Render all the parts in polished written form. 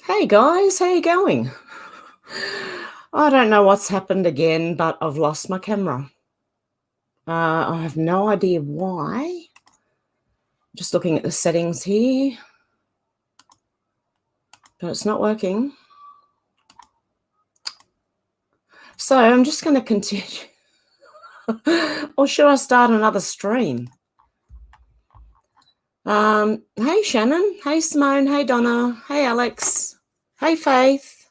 Hey guys, how you going? I don't know what's happened again, but I've lost my camera. I have no idea why. Just looking at the settings here, but it's not working. So I'm just going to continue. Or should I start another stream? Hey Shannon, hey Simone, hey Donna, hey Alex, hey Faith,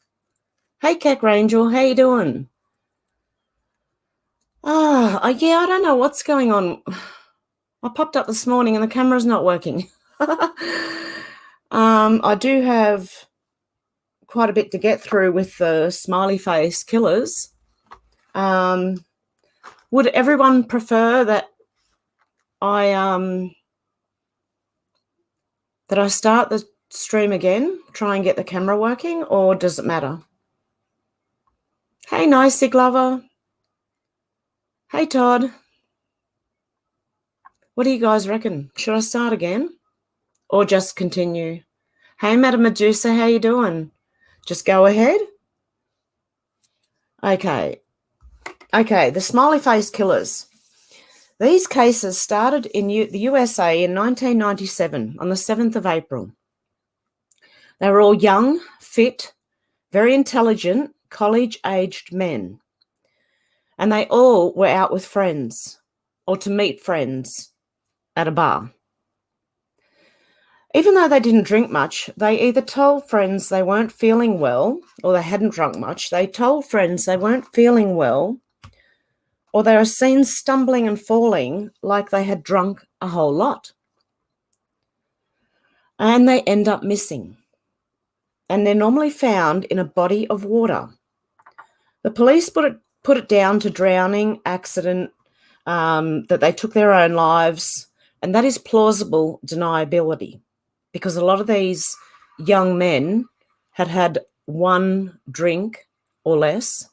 hey Cack Rangel, how you doing? Yeah, I don't know what's going on. I popped up this morning and the camera's not working. I do have quite a bit to get through with the smiley face killers. Would everyone prefer that I start the stream again, try and get the camera working, or does it matter? Hey, Nicey Glover. Hey, Todd. What do you guys reckon? Should I start again or just continue? Hey, Madam Medusa, how you doing? Just go ahead? Okay, the smiley face killers. These cases started in the USA in 1997 on the 7th of April. They were all young, fit, very intelligent, college-aged men. And they all were out with friends or to meet friends at a bar. Even though they didn't drink much, they either told friends they weren't feeling well or they hadn't drunk much. They told friends they weren't feeling well or they were seen stumbling and falling like they had drunk a whole lot. And they end up missing. And they're normally found in a body of water. The police put it down to drowning, accident, that they took their own lives, and that is plausible deniability because a lot of these young men had had one drink or less.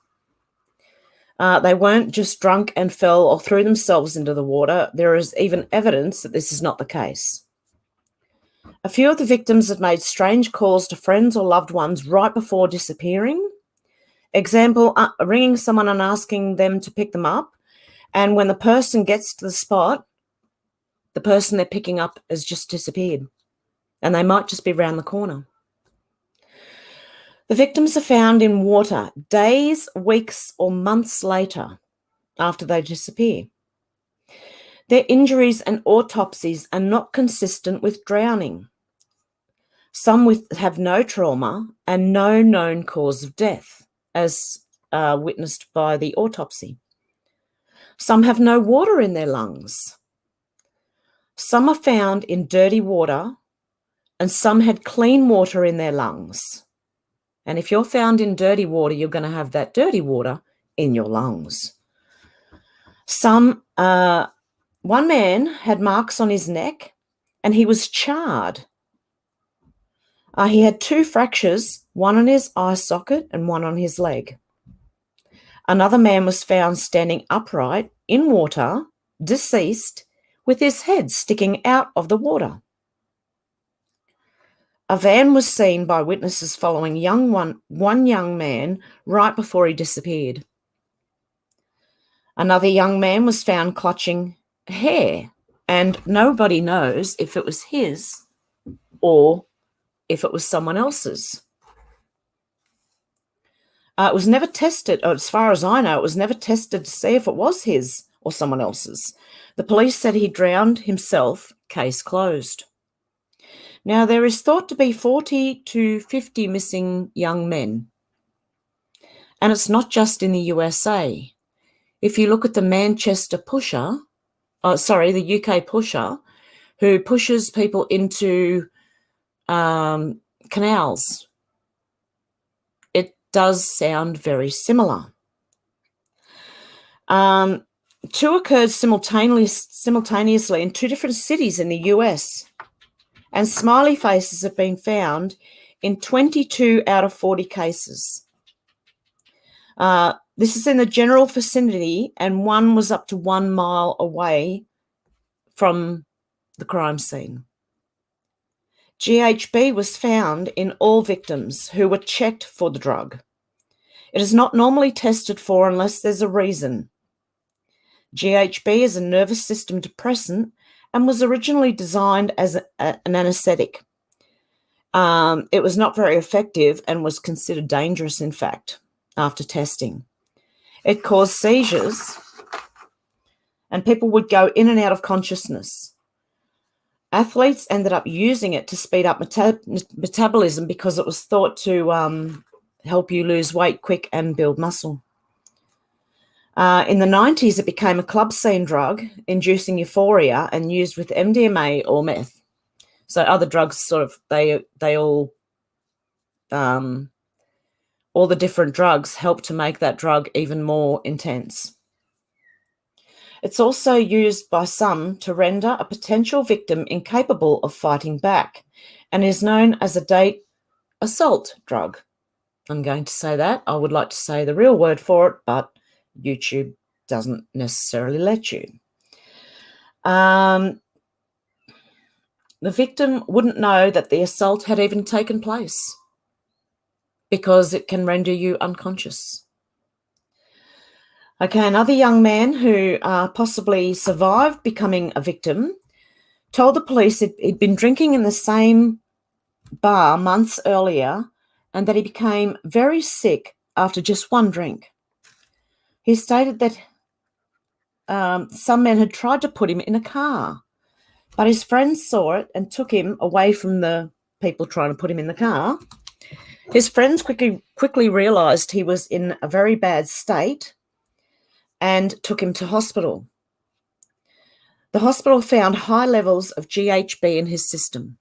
They weren't just drunk and fell or threw themselves into the water. There is even evidence that this is not the case. A few of the victims had made strange calls to friends or loved ones right before disappearing. Example, ringing someone and asking them to pick them up. And when the person gets to the spot, the person they're picking up has just disappeared. And they might just be round the corner. The victims are found in water days, weeks, or months later after they disappear. Their injuries and autopsies are not consistent with drowning. Some have no trauma and no known cause of death, as witnessed by the autopsy. Some have no water in their lungs. Some are found in dirty water, and some had clean water in their lungs. And if you're found in dirty water, you're going to have that dirty water in your lungs. One man had marks on his neck, and he was charred. He had 2 fractures, one on his eye socket and one on his leg. Another man was found standing upright in water, deceased, with his head sticking out of the water. A van was seen by witnesses following one young man right before he disappeared. Another young man was found clutching hair, and nobody knows if it was his or if it was someone else's. It was never tested, or as far as I know, it was never tested to see if it was his or someone else's. The police said he drowned himself, case closed. Now, there is thought to be 40 to 50 missing young men. And it's not just in the USA. If you look at the Manchester pusher, the UK pusher, who pushes people into canals, it does sound very similar. 2 occurred simultaneously in 2 different cities in the US. And smiley faces have been found in 22 out of 40 cases. This is in the general vicinity, and one was up to 1 mile away from the crime scene. GHB was found in all victims who were checked for the drug. It is not normally tested for unless there's a reason. GHB is a nervous system depressant and was originally designed as an anesthetic. It was not very effective and was considered dangerous, in fact, after testing. It caused seizures, and people would go in and out of consciousness. Athletes ended up using it to speed up metabolism because it was thought to help you lose weight quick and build muscle. In the 90s, it became a club scene drug, inducing euphoria and used with MDMA or meth. So other drugs they all the different drugs help to make that drug even more intense. It's also used by some to render a potential victim incapable of fighting back and is known as a date assault drug. I'm going to say that. I would like to say the real word for it, but YouTube doesn't necessarily let you. The victim wouldn't know that the assault had even taken place because it can render you unconscious. Okay, another young man who possibly survived becoming a victim told the police he'd been drinking in the same bar months earlier and that he became very sick after just one drink. He stated that some men had tried to put him in a car, but his friends saw it and took him away from the people trying to put him in the car. His friends quickly realised he was in a very bad state and took him to hospital. The hospital found high levels of GHB in his system.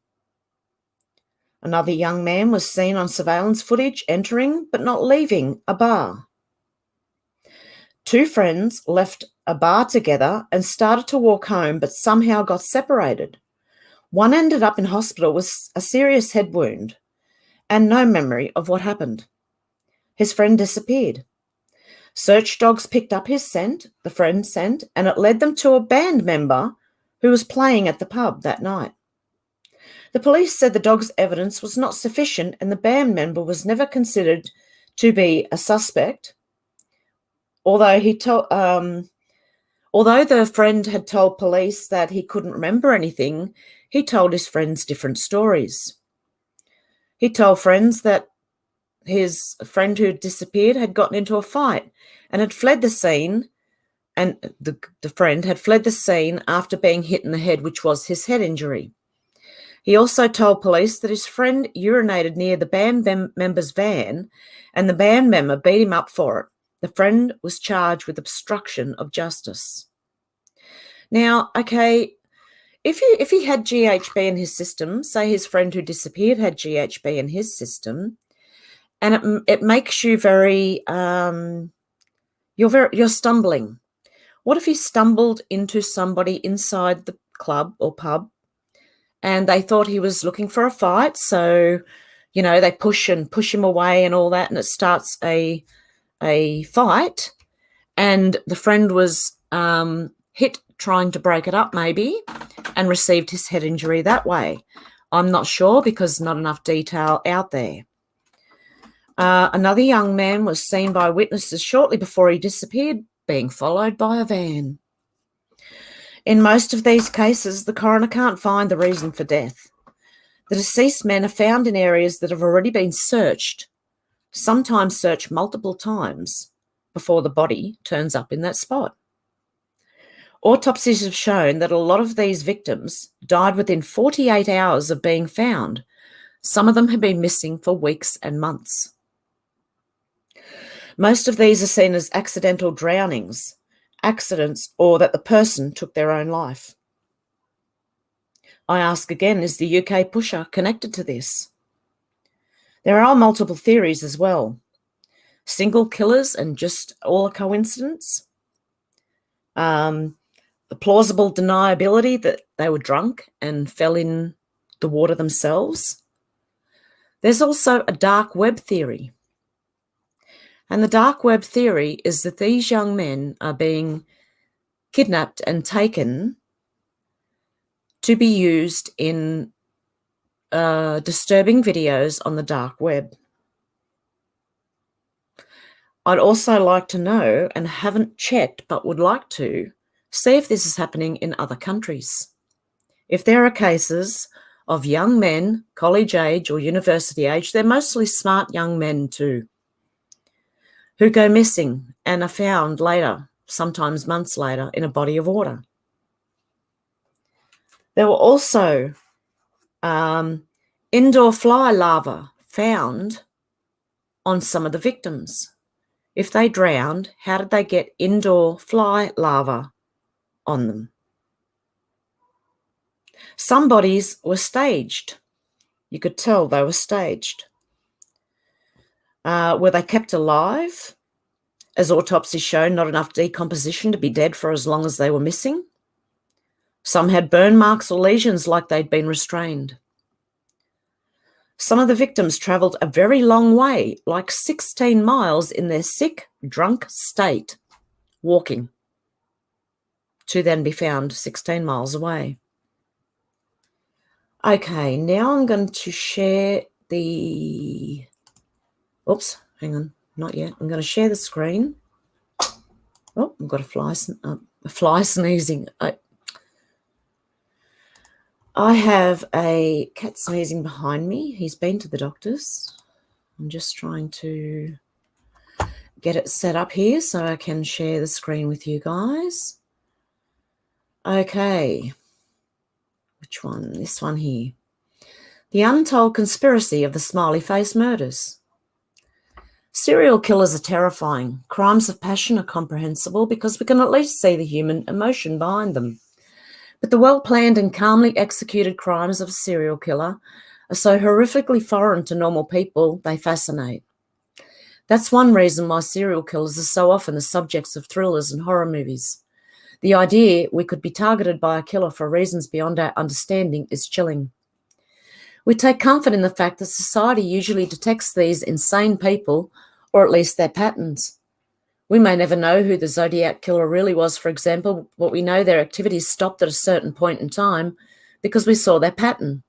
Another young man was seen on surveillance footage entering but not leaving a bar. Two friends left a bar together and started to walk home but somehow got separated. One ended up in hospital with a serious head wound and no memory of what happened. His friend disappeared. Search dogs picked up his scent, the friend scent, and it led them to a band member who was playing at the pub that night. The police said the dog's evidence was not sufficient and the band member was never considered to be a suspect, although the friend had told police that he couldn't remember anything. He told his friends different stories. He told friends that his friend who had disappeared had gotten into a fight and had fled the scene, and the friend had fled the scene after being hit in the head, which was his head injury. He also told police that his friend urinated near the band member's van and the band member beat him up for it. The friend was charged with obstruction of justice. Now, okay, if he had GHB in his system, say his friend who disappeared had GHB in his system, and it makes you you're stumbling. What if he stumbled into somebody inside the club or pub and they thought he was looking for a fight? So, they push him away and all that, and it starts a fight, and the friend was hit trying to break it up maybe and received his head injury that way. I'm not sure because not enough detail out there. Another young man was seen by witnesses shortly before he disappeared, being followed by a van. In most of these cases, the coroner can't find the reason for death. The deceased men are found in areas that have already been searched, sometimes searched multiple times before the body turns up in that spot. Autopsies have shown that a lot of these victims died within 48 hours of being found. Some of them have been missing for weeks and months. Most of these are seen as accidental drownings, accidents, or that the person took their own life. I ask again, is the UK pusher connected to this? There are multiple theories as well. Single killers and just all a coincidence. The plausible deniability that they were drunk and fell in the water themselves. There's also a dark web theory. And the dark web theory is that these young men are being kidnapped and taken to be used in disturbing videos on the dark web. I'd also like to know, and haven't checked but would like to, see if this is happening in other countries. If there are cases of young men, college age or university age, they're mostly smart young men too, who go missing and are found later, sometimes months later, in a body of water. There were also indoor fly larvae found on some of the victims. If they drowned, how did they get indoor fly larvae on them? Some bodies were staged. You could tell they were staged. Were they kept alive? As autopsies show, not enough decomposition to be dead for as long as they were missing. Some had burn marks or lesions like they'd been restrained. Some of the victims travelled a very long way, like 16 miles in their sick, drunk state, walking, to then be found 16 miles away. Okay, now I'm going to share the... Oops, hang on, not yet. I'm going to share the screen. Oh, I've got a fly sneezing. I have a cat sneezing behind me. He's been to the doctors. I'm just trying to get it set up here so I can share the screen with you guys. Okay. Which one? This one here. The Untold Conspiracy of the Smiley Face Murders. Serial killers are terrifying. Crimes of passion are comprehensible because we can at least see the human emotion behind them. But the well-planned and calmly executed crimes of a serial killer are so horrifically foreign to normal people, they fascinate. That's one reason why serial killers are so often the subjects of thrillers and horror movies. The idea we could be targeted by a killer for reasons beyond our understanding is chilling. We take comfort in the fact that society usually detects these insane people, or at least their patterns. We may never know who the Zodiac killer really was, for example, but we know their activities stopped at a certain point in time because we saw their pattern.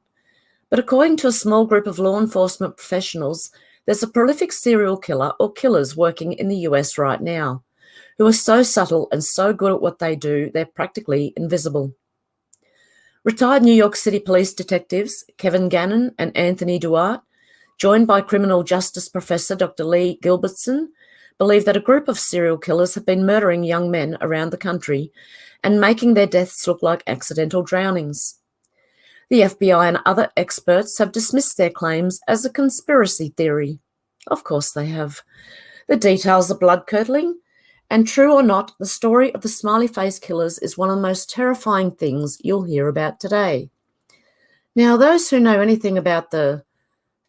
But according to a small group of law enforcement professionals, there's a prolific serial killer or killers working in the US right now who are so subtle and so good at what they do, they're practically invisible. Retired New York City police detectives Kevin Gannon and Anthony Duarte, joined by criminal justice professor Dr. Lee Gilbertson, believe that a group of serial killers have been murdering young men around the country and making their deaths look like accidental drownings. The FBI and other experts have dismissed their claims as a conspiracy theory. Of course they have. The details are blood-curdling, and true or not, the story of the smiley face killers is one of the most terrifying things you'll hear about today. Now, those who know anything about the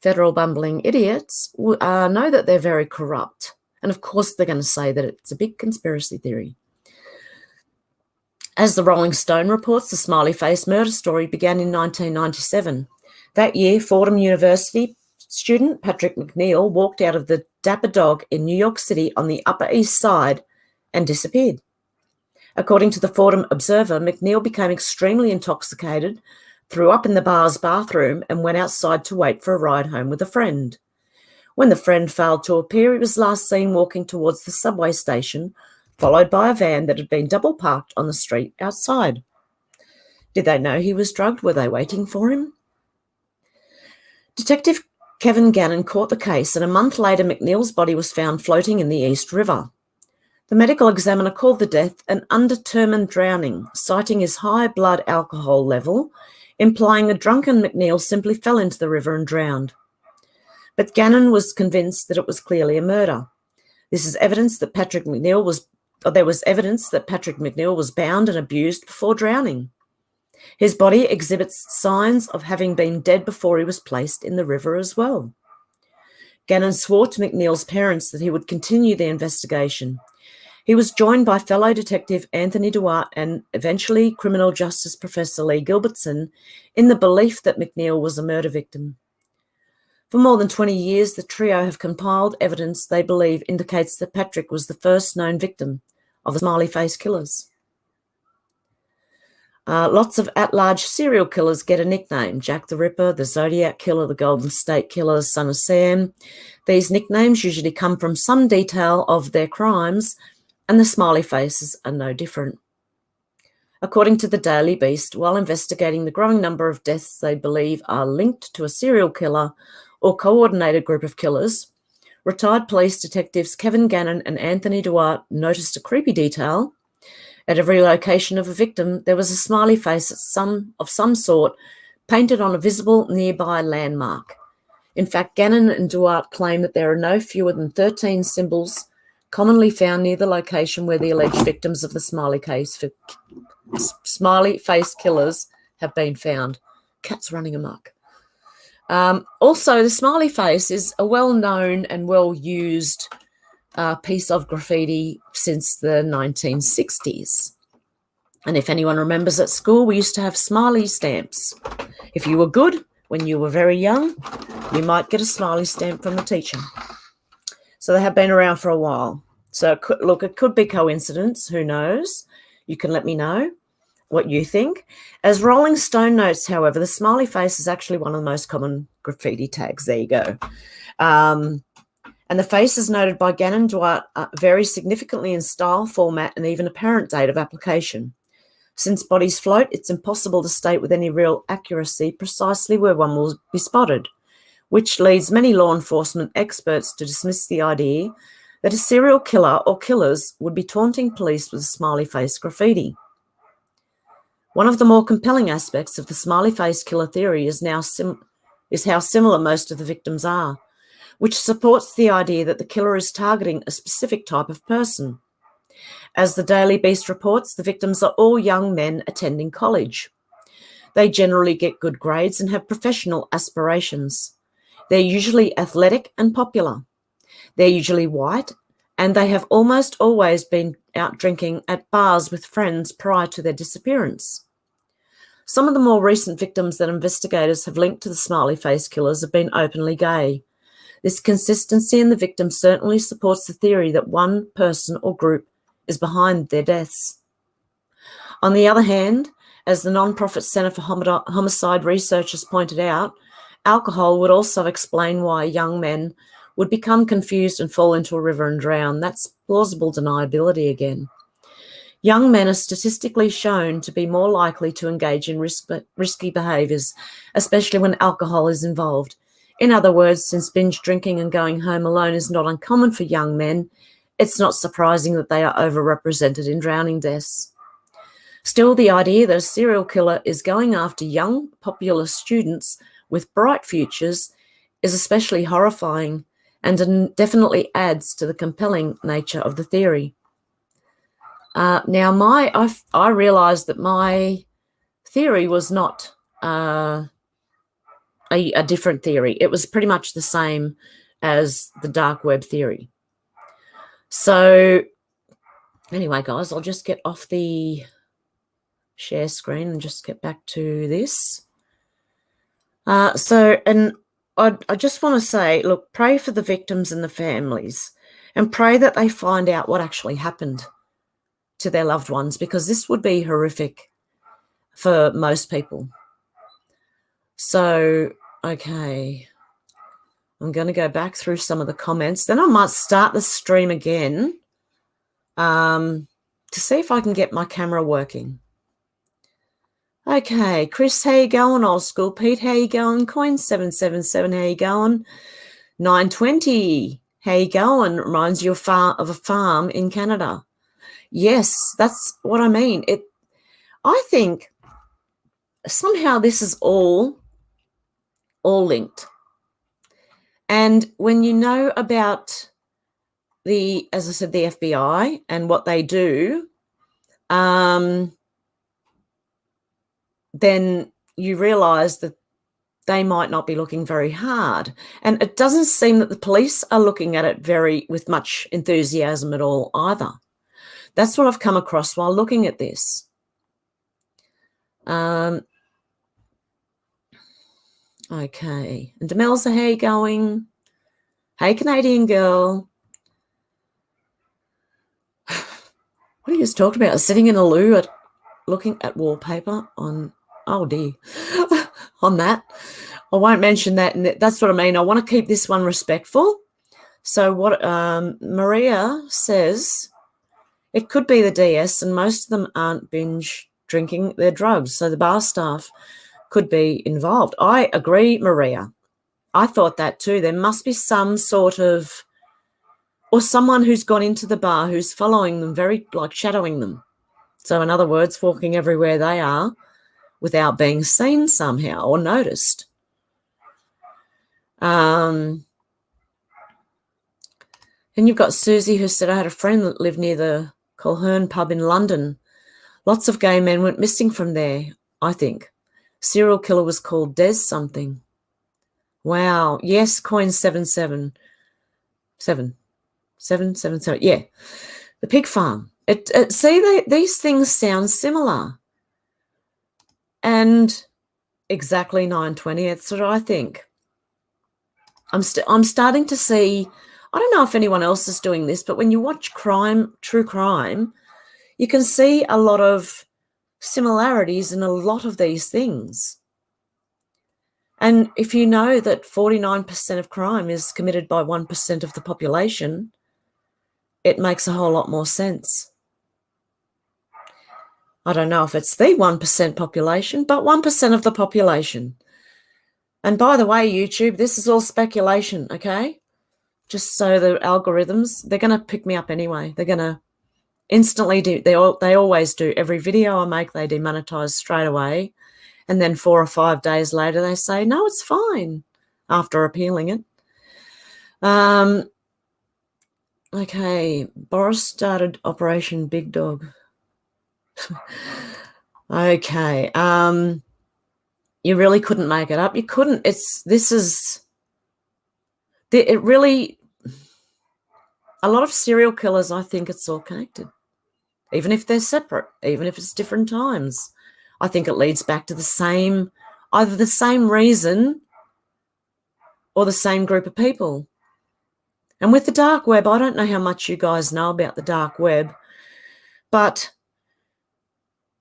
federal bumbling idiots know that they're very corrupt. And of course, they're going to say that it's a big conspiracy theory. As the Rolling Stone reports, the smiley face murder story began in 1997. That year, Fordham University student Patrick Mcneil walked out of the Dapper Dog in New York City on the Upper East Side and disappeared. According to the Fordham Observer, Mcneil became extremely intoxicated, threw up in the bar's bathroom, and went outside to wait for a ride home with a friend. When the friend failed to appear, he was last seen walking towards the subway station, followed by a van that had been double parked on the street outside. Did they know he was drugged? Were they waiting for him? Detective Kevin Gannon caught the case, and a month later Mcneil's body was found floating in the East River. The medical examiner called the death an undetermined drowning, citing his high blood alcohol level, implying a drunken Mcneil simply fell into the river and drowned. But Gannon was convinced that it was clearly a murder. This is evidence that there was evidence that Patrick Mcneil was bound and abused before drowning. His body exhibits signs of having been dead before he was placed in the river as well. Gannon swore to Mcneil's parents that he would continue the investigation. He was joined by fellow detective Anthony Duarte and eventually criminal justice professor Lee Gilbertson in the belief that Mcneil was a murder victim. For more than 20 years, the trio have compiled evidence they believe indicates that Patrick was the first known victim of the smiley face killers. Lots of at-large serial killers get a nickname: Jack the Ripper, the Zodiac Killer, the Golden State Killer, Son of Sam. These nicknames usually come from some detail of their crimes, and the smiley faces are no different. According to the Daily Beast, while investigating the growing number of deaths they believe are linked to a serial killer or coordinated group of killers, retired police detectives Kevin Gannon and Anthony Duarte noticed a creepy detail. At every location of a victim, there was a smiley face of some sort painted on a visible nearby landmark. In fact, Gannon and Duarte claim that there are no fewer than 13 symbols commonly found near the location where the alleged victims of the smiley face killers have been found. Cats running amok. Also, the smiley face is a well-known and well-used piece of graffiti since the 1960s. And if anyone remembers, at school, we used to have smiley stamps. If you were good when you were very young, you might get a smiley stamp from the teacher. So they have been around for a while. So it could be coincidence. Who knows? You can let me know what you think. As Rolling Stone notes, however, the smiley face is actually one of the most common graffiti tags. There you go. And the faces noted by Gannon Duarte vary significantly in style, format, and even apparent date of application. Since bodies float, it's impossible to state with any real accuracy precisely where one will be spotted, which leads many law enforcement experts to dismiss the idea that a serial killer or killers would be taunting police with smiley face graffiti. One of the more compelling aspects of the smiley face killer theory is how similar most of the victims are, which supports the idea that the killer is targeting a specific type of person. As the Daily Beast reports, the victims are all young men attending college. They generally get good grades and have professional aspirations. They're usually athletic and popular. They're usually white, and they have almost always been out drinking at bars with friends prior to their disappearance. Some of the more recent victims that investigators have linked to the smiley face killers have been openly gay. This consistency in the victims certainly supports the theory that one person or group is behind their deaths. On the other hand, as the non-profit Centre for Homicide Research has pointed out, alcohol would also explain why young men would become confused and fall into a river and drown. That's plausible deniability again. Young men are statistically shown to be more likely to engage in risky behaviours, especially when alcohol is involved. In other words, since binge drinking and going home alone is not uncommon for young men, it's not surprising that they are overrepresented in drowning deaths. Still, the idea that a serial killer is going after young, popular students with bright futures is especially horrifying and definitely adds to the compelling nature of the theory. Now, I realised that my theory was not a different theory. It was pretty much the same as the dark web theory. So anyway, guys, I'll just get off the share screen and just get back to this. I just want to say, look, pray for the victims and the families, and pray that they find out what actually happened to their loved ones, because this would be horrific for most people. So, okay, I'm going to go back through some of the comments. Then I might start the stream again to see if I can get my camera working. Okay, Chris, how you going? Old School Pete, how you going? Coin777, how you going? 920, how you going? Reminds you of a farm in Canada. Yes, that's what I mean. I think somehow this is all linked. And when you know about as I said, the FBI and what they do, then you realise that they might not be looking very hard. And it doesn't seem that the police are looking at it with much enthusiasm at all either. That's what I've come across while looking at this. Okay. And Demelza, how you going? Hey, Canadian girl. What are you just talking about? Sitting in a loo at looking at wallpaper on, oh dear, on that. I won't mention that. And that's what I mean. I want to keep this one respectful. So what Maria says, it could be the DS, and most of them aren't binge drinking their drugs. So the bar staff could be involved. I agree, Maria. I thought that too. There must be some sort of, or someone who's gone into the bar who's following them, very like shadowing them. So in other words, walking everywhere they are without being seen somehow or noticed. And you've got Susie who said, I had a friend that lived near the Colquhoun pub in London. Lots of gay men went missing from there, I think. Serial killer was called Des something. Wow. Yes, coin 777. Yeah. The pig farm. See, these things sound similar. And exactly 920. That's what I think. I'm starting to see, I don't know if anyone else is doing this, but when you watch true crime, you can see a lot of similarities in a lot of these things. And if you know that 49% of crime is committed by 1% of the population, it makes a whole lot more sense. I don't know if it's the 1% population, but 1% of the population. And by the way, YouTube, this is all speculation, okay? Just so the algorithms, they're going to pick me up anyway. They're going to instantly do, they always do. Every video I make, they demonetize straight away. And then 4 or 5 days later, they say, no, it's fine, after appealing it. Okay, Boris started Operation Big Dog. Okay, you really couldn't make it up. You couldn't. It really, a lot of serial killers, I think it's all connected. Even if they're separate, even if it's different times. I think it leads back to either the same reason or the same group of people. And with the dark web, I don't know how much you guys know about the dark web, but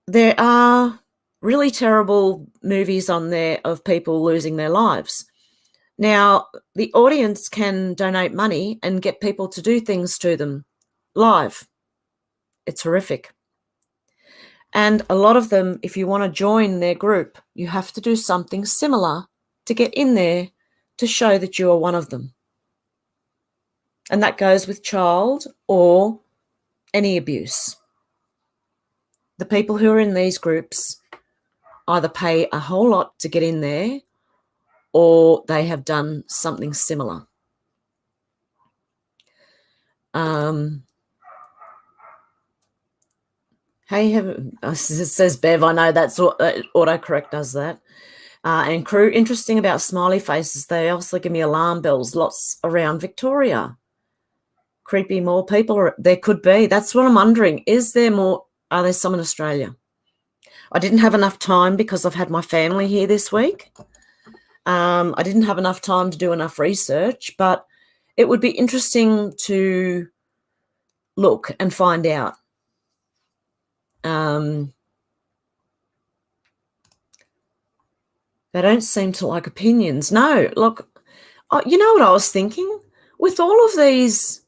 there are really terrible movies on there of people losing their lives. Now, the audience can donate money and get people to do things to them live. It's horrific. And a lot of them, if you want to join their group, you have to do something similar to get in there to show that you are one of them. And that goes with child or any abuse. The people who are in these groups either pay a whole lot to get in there or they have done something similar. Hey, it says Bev, I know that's autocorrect does that. And crew, interesting about smiley faces, they also give me alarm bells, lots around Victoria. Creepy, more people, there could be. That's what I'm wondering. Is there more? Are there some in Australia? I didn't have enough time because I've had my family here this week. I didn't have enough time to do enough research, but it would be interesting to look and find out. They don't seem to like opinions. No, look, you know what I was thinking? With all of these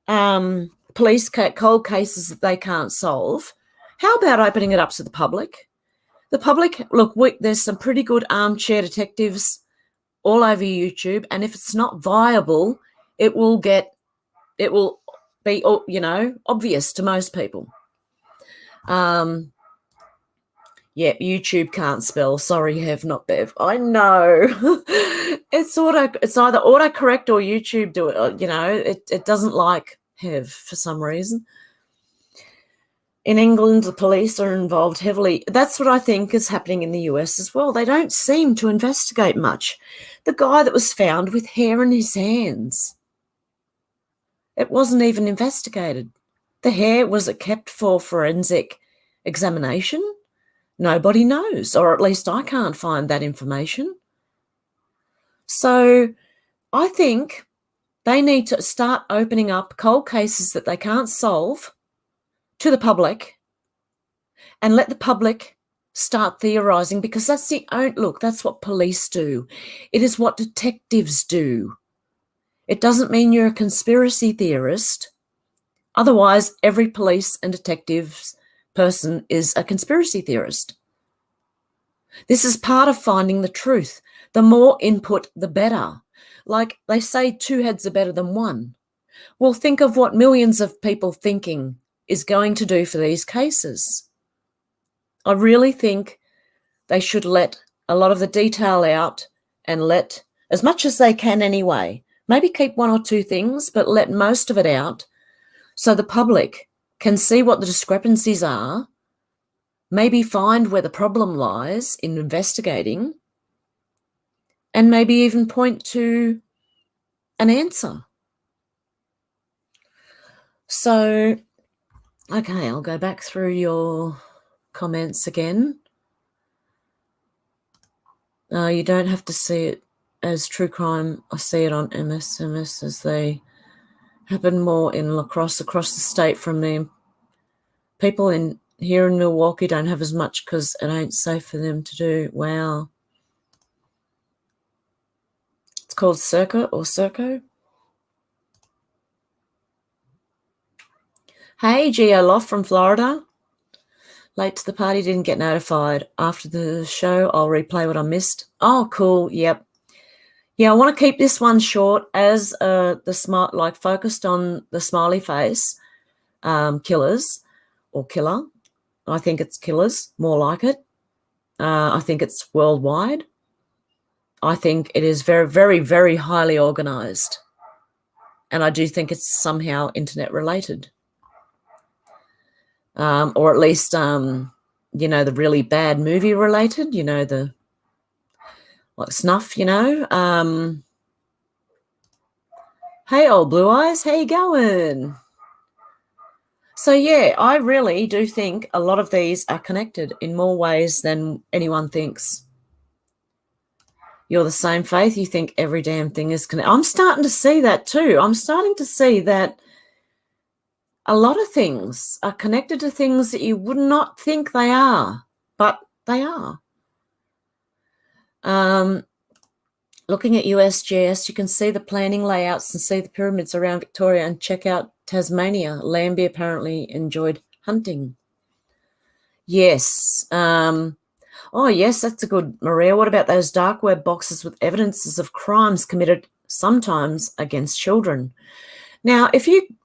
police cold cases that they can't solve, how about opening it up to the public? The public, look, there's some pretty good armchair detectives all over YouTube, and if it's not viable, it will be, obvious to most people. Yeah, YouTube can't spell. Sorry, Hev, not Bev. I know. It's either autocorrect or YouTube do it. It doesn't like Hev for some reason. In England, the police are involved heavily. That's what I think is happening in the US as well. They don't seem to investigate much. The guy that was found with hair in his hands, it wasn't even investigated. The hair, was it kept for forensic examination? Nobody knows, or at least I can't find that information. So I think they need to start opening up cold cases that they can't solve to the public and let the public start theorising, because that's that's what police do. It is what detectives do. It doesn't mean you're a conspiracy theorist. Otherwise, every police and detectives person is a conspiracy theorist. This is part of finding the truth. The more input, the better. Like they say, 2 heads are better than 1. Well, think of what millions of people thinking is going to do for these cases. I really think they should let a lot of the detail out and let as much as they can anyway. Maybe keep 1 or 2 things, but let most of it out so the public can see what the discrepancies are, maybe find where the problem lies in investigating, and maybe even point to an answer. So, okay, I'll go back through your comments again. You don't have to see it as true crime. I see it on MSMS as they happen more in La Crosse across the state from me. People here in Milwaukee don't have as much because it ain't safe for them to do. Wow. It's called Circa or Circo. Hey, Gio Loft from Florida. Late to the party, didn't get notified. After the show, I'll replay what I missed. Oh, cool. Yep. Yeah, I want to keep this one short as focused on the smiley face killers or killer. I think it's killers, more like it. I think it's worldwide. I think it is very, very, very highly organised. And I do think it's somehow internet related. Or at least, the really bad movie related, the like snuff, Hey, old blue eyes, how you going? So, yeah, I really do think a lot of these are connected in more ways than anyone thinks. You're the same faith, you think every damn thing is connected. I'm starting to see that too. I'm starting to see that a lot of things are connected to things that you would not think they are, but they are. Looking at USGS, you can see the planning layouts and see the pyramids around Victoria and check out Tasmania. Lambie apparently enjoyed hunting. Yes. Oh, yes, that's a good, Maria. What about those dark web boxes with evidences of crimes committed sometimes against children? Now,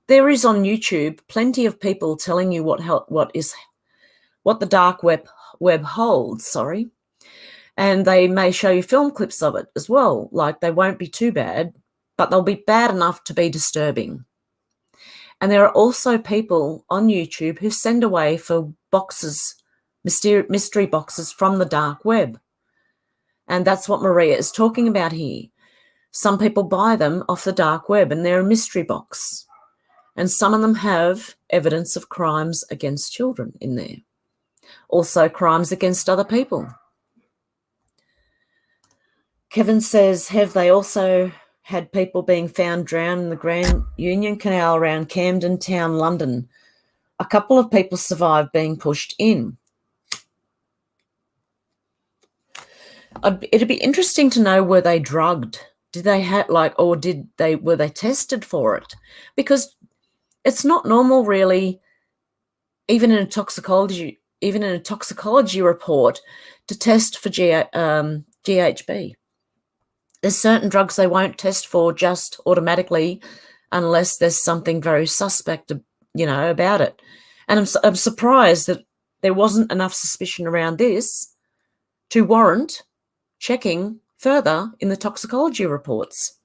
there is on YouTube plenty of people telling you what the dark web holds, and they may show you film clips of it as well. Like, they won't be too bad, but they'll be bad enough to be disturbing. And there are also people on YouTube who send away for boxes, mystery boxes from the dark web. And that's what Maria is talking about here. Some people buy them off the dark web and they're a mystery box. And some of them have evidence of crimes against children in there. Also crimes against other people. Kevin says, have they also had people being found drowned in the Grand Union Canal around Camden Town, London? A couple of people survived being pushed in. It'd be interesting to know, were they drugged? Did they were they tested for it? Because it's not normal, really, even in a toxicology report, to test for GHB. There's certain drugs they won't test for just automatically unless there's something very suspect, about it. And I'm surprised that there wasn't enough suspicion around this to warrant checking further in the toxicology reports.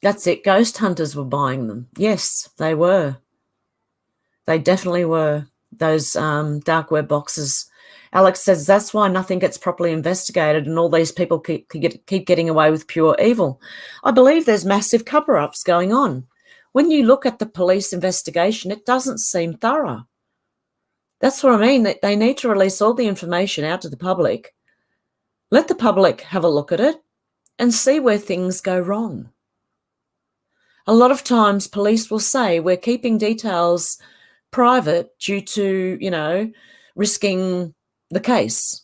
That's it. Ghost hunters were buying them. Yes, they were. They definitely were. Those dark web boxes. Alex says that's why nothing gets properly investigated and all these people keep getting away with pure evil. I believe there's massive cover-ups going on. When you look at the police investigation, it doesn't seem thorough. That's what I mean. They need to release all the information out to the public. Let the public have a look at it and see where things go wrong. A lot of times police will say, we're keeping details private due to, you know, risking the case.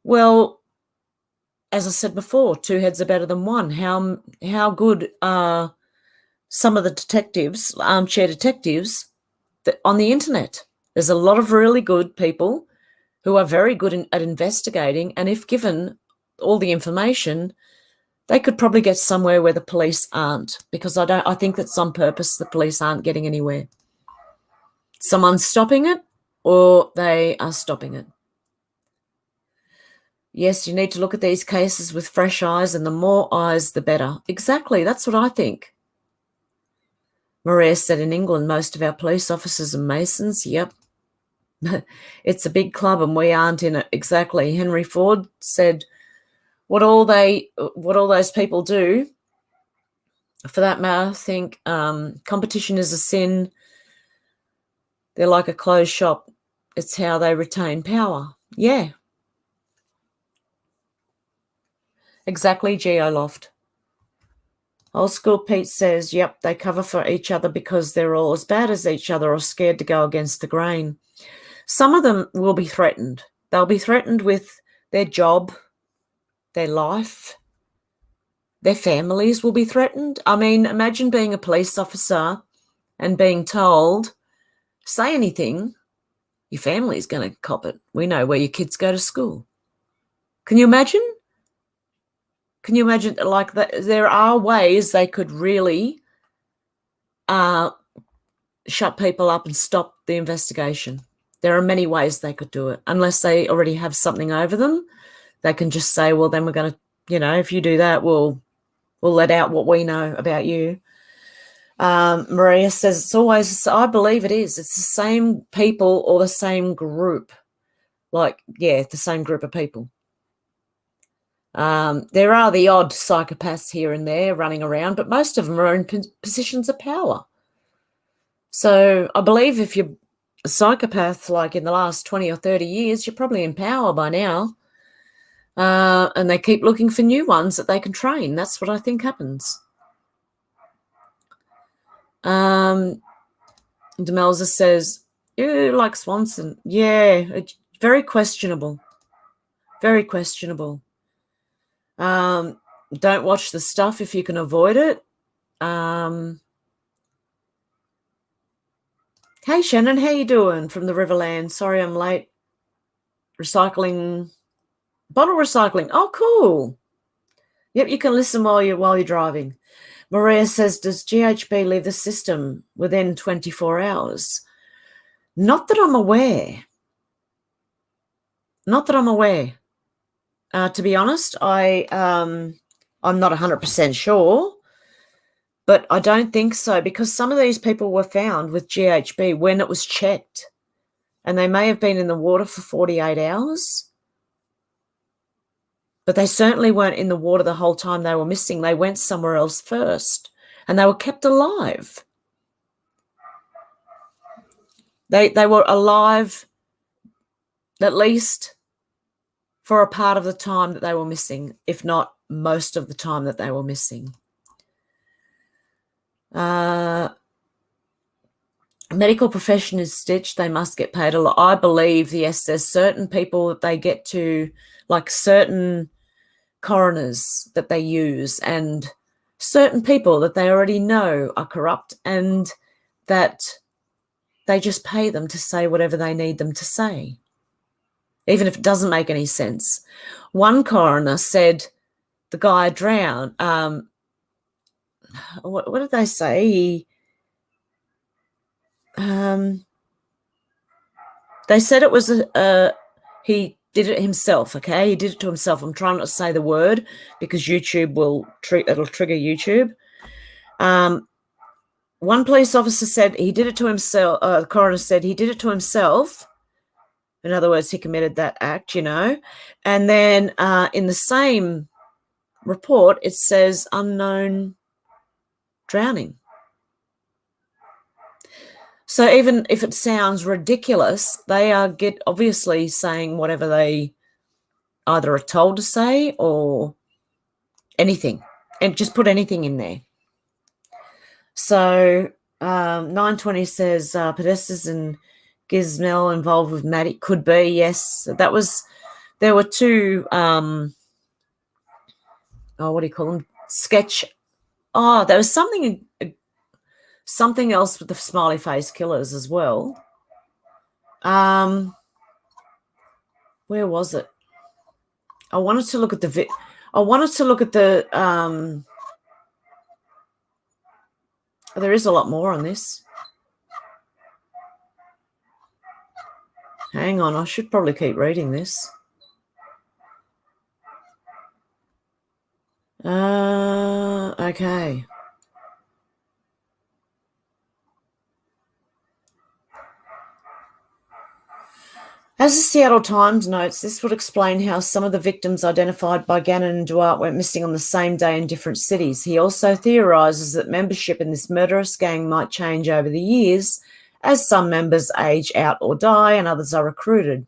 Well, as I said before, two heads are better than one. How good are some of the detectives, armchair detectives, on the internet? There's a lot of really good people who are very good at investigating, and if given all the information, they could probably get somewhere where the police aren't, because I think that's on purpose. The police aren't getting anywhere. Someone's stopping it, or they are stopping it. Yes, you need to look at these cases with fresh eyes, and the more eyes, the better. Exactly, that's what I think. Maria said in England, most of our police officers are Masons. Yep. It's a big club and we aren't in it. Exactly. Henry Ford said what all those people do, for that matter, I think competition is a sin. They're like a closed shop. It's how they retain power. Yeah. Exactly, Geoloft. Old School Pete says, yep, they cover for each other because they're all as bad as each other or scared to go against the grain. Some of them will be threatened. They'll be threatened with their job, their life, their families will be threatened. I mean, imagine being a police officer and being told, say anything, your family's going to cop it. We know where your kids go to school. Can you imagine? Can you imagine, like, that? There are ways they could really shut people up and stop the investigation. There are many ways they could do it. Unless they already have something over them, they can just say, well, then we're going to, you know, if you do that, we'll let out what we know about you. Maria says it's always, I believe it is. It's the same people or the same group. Like, yeah, the same group of people. There are the odd psychopaths here and there running around, but most of them are in positions of power. So I believe if you're a psychopath, like in the last 20 or 30 years, you're probably in power by now. And they keep looking for new ones that they can train. That's what I think happens. Demelza says, you like Swanson. Yeah, very questionable. Very questionable. Don't watch the stuff if you can avoid it. Hey, Shannon, how you doing from the Riverland? Sorry I'm late. Recycling, bottle recycling. Oh, cool. Yep, you can listen while you're driving. Maria says, does GHB leave the system within 24 hours? Not that I'm aware. Not that I'm aware. To be honest, I'm not 100% sure, but I don't think so, because some of these people were found with GHB when it was checked, and they may have been in the water for 48 hours, but they certainly weren't in the water the whole time they were missing. They went somewhere else first, and they were kept alive. They were alive at least for a part of the time that they were missing, if not most of the time that they were missing. Medical profession is stitched. They must get paid a lot. I believe, yes, there's certain people that they get to, like certain coroners that they use, and certain people that they already know are corrupt, and that they just pay them to say whatever they need them to say, even if it doesn't make any sense. One coroner said the guy drowned. What did they say? They said it was he did it himself. Okay, he did it to himself. I'm trying not to say the word because YouTube it'll trigger YouTube. One police officer said he did it to himself. The coroner said he did it to himself. In other words, he committed that act, you know. And then in the same report, it says unknown drowning. So even if it sounds ridiculous, they are obviously saying whatever they either are told to say or anything, and just put anything in there. So 920 says Podestas and Gizmel involved with Maddie. Could be, yes. There were two, what do you call them? Sketch. Oh, there was something else with the smiley face killers as well. Where was it? I wanted to look at the there is a lot more on this. Hang on, I should probably keep reading this. Okay. As the Seattle Times notes, this would explain how some of the victims identified by Gannon and Duarte went missing on the same day in different cities. He also theorises that membership in this murderous gang might change over the years as some members age out or die and others are recruited.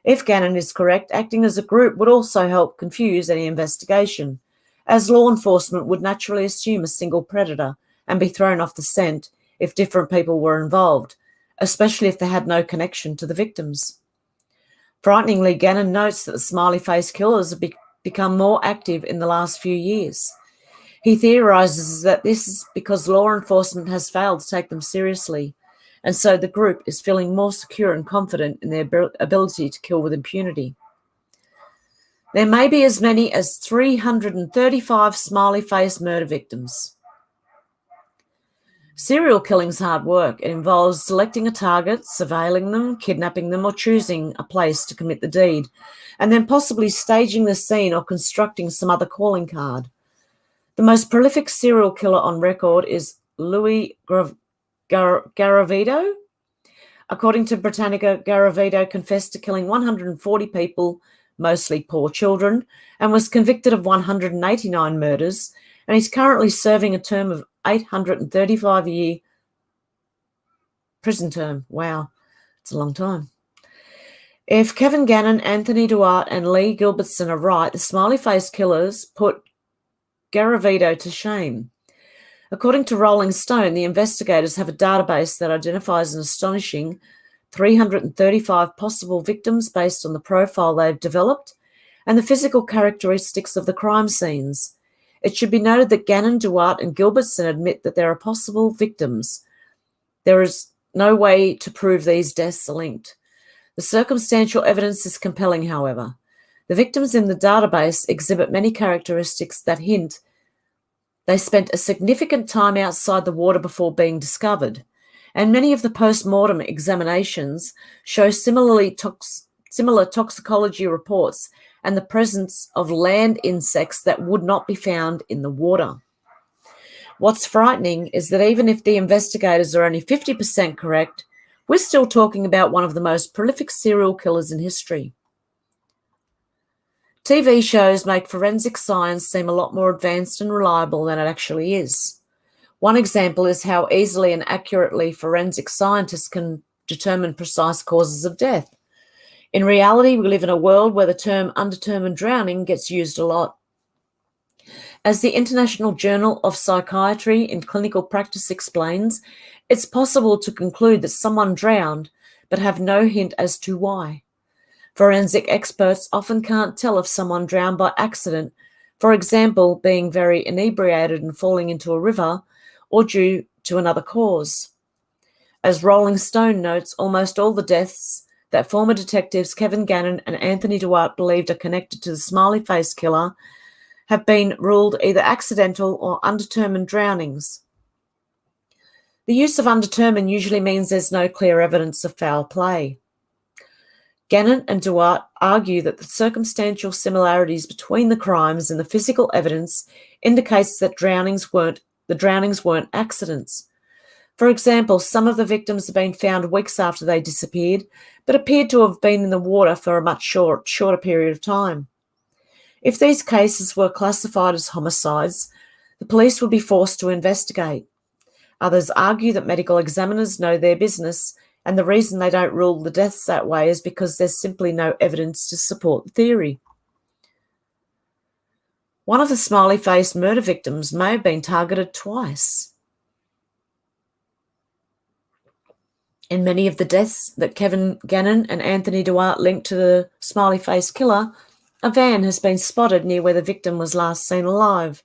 If Gannon is correct, acting as a group would also help confuse any investigation, as law enforcement would naturally assume a single predator and be thrown off the scent if different people were involved, especially if they had no connection to the victims. Frighteningly, Gannon notes that the smiley face killers have become more active in the last few years. He theorises that this is because law enforcement has failed to take them seriously, and so the group is feeling more secure and confident in their ability to kill with impunity. There may be as many as 335 smiley face murder victims. Serial killing's hard work. It involves selecting a target, surveilling them, kidnapping them, or choosing a place to commit the deed, and then possibly staging the scene or constructing some other calling card. The most prolific serial killer on record is Louis Garavito. According to Britannica, Garavito confessed to killing 140 people, mostly poor children, and was convicted of 189 murders, and he's currently serving a term of 835-year prison term. Wow, it's a long time. If Kevin Gannon, Anthony Duarte, and Lee Gilbertson are right, the smiley face killers put Garavito to shame. According to Rolling Stone, the investigators have a database that identifies an astonishing 335 possible victims based on the profile they've developed and the physical characteristics of the crime scenes. It should be noted that Gannon, Duarte, and Gilbertson admit that there are possible victims. There is no way to prove these deaths are linked. The circumstantial evidence is compelling, however. The victims in the database exhibit many characteristics that hint they spent a significant time outside the water before being discovered, and many of the post-mortem examinations show similar toxicology reports and the presence of land insects that would not be found in the water. What's frightening is that even if the investigators are only 50% correct, we're still talking about one of the most prolific serial killers in history. TV shows make forensic science seem a lot more advanced and reliable than it actually is. One example is how easily and accurately forensic scientists can determine precise causes of death. In reality, we live in a world where the term undetermined drowning gets used a lot. As the International Journal of Psychiatry in Clinical Practice explains, it's possible to conclude that someone drowned but have no hint as to why. Forensic experts often can't tell if someone drowned by accident, for example, being very inebriated and falling into a river, or due to another cause. As Rolling Stone notes, almost all the deaths that former detectives Kevin Gannon and Anthony Duarte believed are connected to the smiley face killer have been ruled either accidental or undetermined drownings. The use of undetermined usually means there's no clear evidence of foul play. Gannon and Duarte argue that the circumstantial similarities between the crimes and the physical evidence indicates that the drownings weren't accidents. For example, some of the victims have been found weeks after they disappeared, but appeared to have been in the water for a much shorter period of time. If these cases were classified as homicides, the police would be forced to investigate. Others argue that medical examiners know their business, and the reason they don't rule the deaths that way is because there's simply no evidence to support the theory. One of the smiley face murder victims may have been targeted twice. In many of the deaths that Kevin Gannon and Anthony Duarte linked to the smiley face killer, a van has been spotted near where the victim was last seen alive,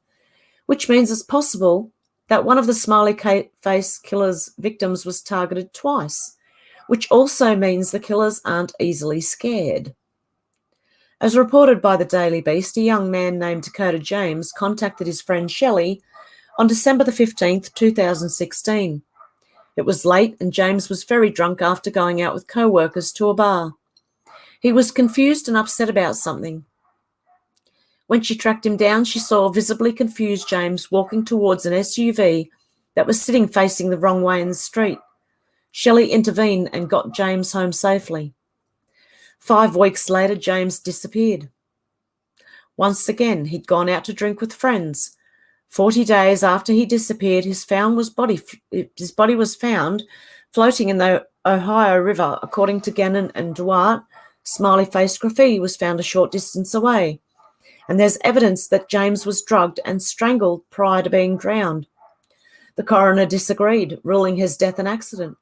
which means it's possible that one of the smiley face killer's victims was targeted twice, which also means the killers aren't easily scared. As reported by the Daily Beast, a young man named Dakota James contacted his friend Shelley on December the 15th, 2016. It was late and James was very drunk after going out with co-workers to a bar. He was confused and upset about something. When she tracked him down, she saw visibly confused James walking towards an SUV that was sitting facing the wrong way in the street. Shelley intervened and got James home safely. 5 weeks later, James disappeared. Once again, he'd gone out to drink with friends. 40 days after he disappeared, his body was found floating in the Ohio River. According to Gannon and Duarte, smiley-faced graffiti was found a short distance away, and there's evidence that James was drugged and strangled prior to being drowned. The coroner disagreed, ruling his death an accident.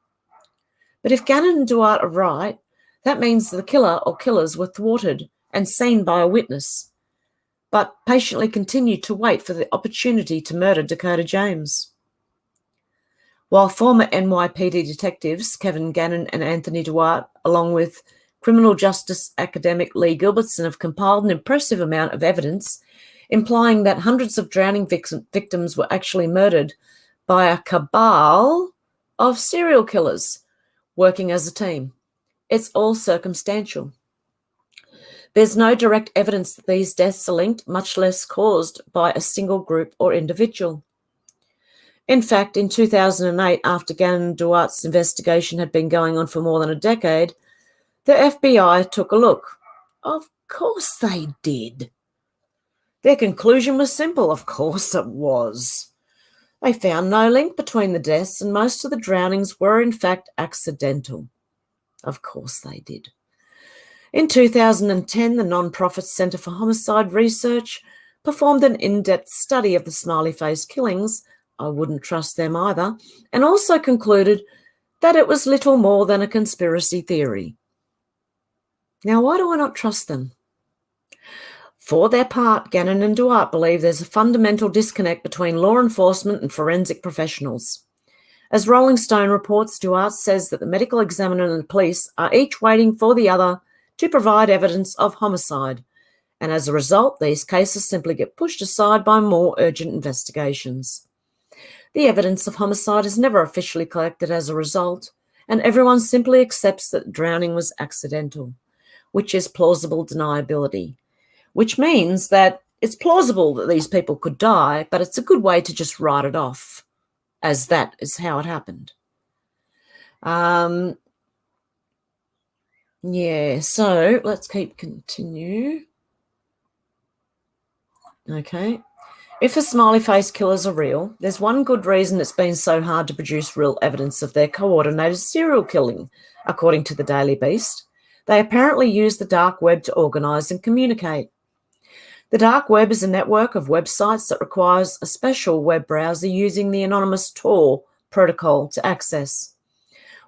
But if Gannon and Duarte are right, that means the killer or killers were thwarted and seen by a witness, but patiently continued to wait for the opportunity to murder Dakota James. While former NYPD detectives Kevin Gannon and Anthony Duarte, along with criminal justice academic Lee Gilbertson, have compiled an impressive amount of evidence implying that hundreds of drowning victims were actually murdered by a cabal of serial killers working as a team. It's all circumstantial. There's no direct evidence that these deaths are linked, much less caused by a single group or individual. In fact, in 2008, after Gannon and Duarte's investigation had been going on for more than a decade, the FBI took a look. Of course they did. Their conclusion was simple. Of course it was. They found no link between the deaths, and most of the drownings were in fact accidental. Of course they did. In 2010, the non-profit Centre for Homicide Research performed an in-depth study of the smiley face killings. I wouldn't trust them either, and also concluded that it was little more than a conspiracy theory. Now, why do I not trust them? For their part, Gannon and Duarte believe there's a fundamental disconnect between law enforcement and forensic professionals. As Rolling Stone reports, Duarte says that the medical examiner and the police are each waiting for the other to provide evidence of homicide, and as a result, these cases simply get pushed aside by more urgent investigations. The evidence of homicide is never officially collected as a result, and everyone simply accepts that drowning was accidental, which is plausible deniability, which means that it's plausible that these people could die, but it's a good way to just write it off as that is how it happened. Yeah, so let's continue. Okay. If the smiley face killers are real, there's one good reason it's been so hard to produce real evidence of their coordinated serial killing, according to the Daily Beast. They apparently use the dark web to organise and communicate. The dark web is a network of websites that requires a special web browser using the anonymous Tor protocol to access.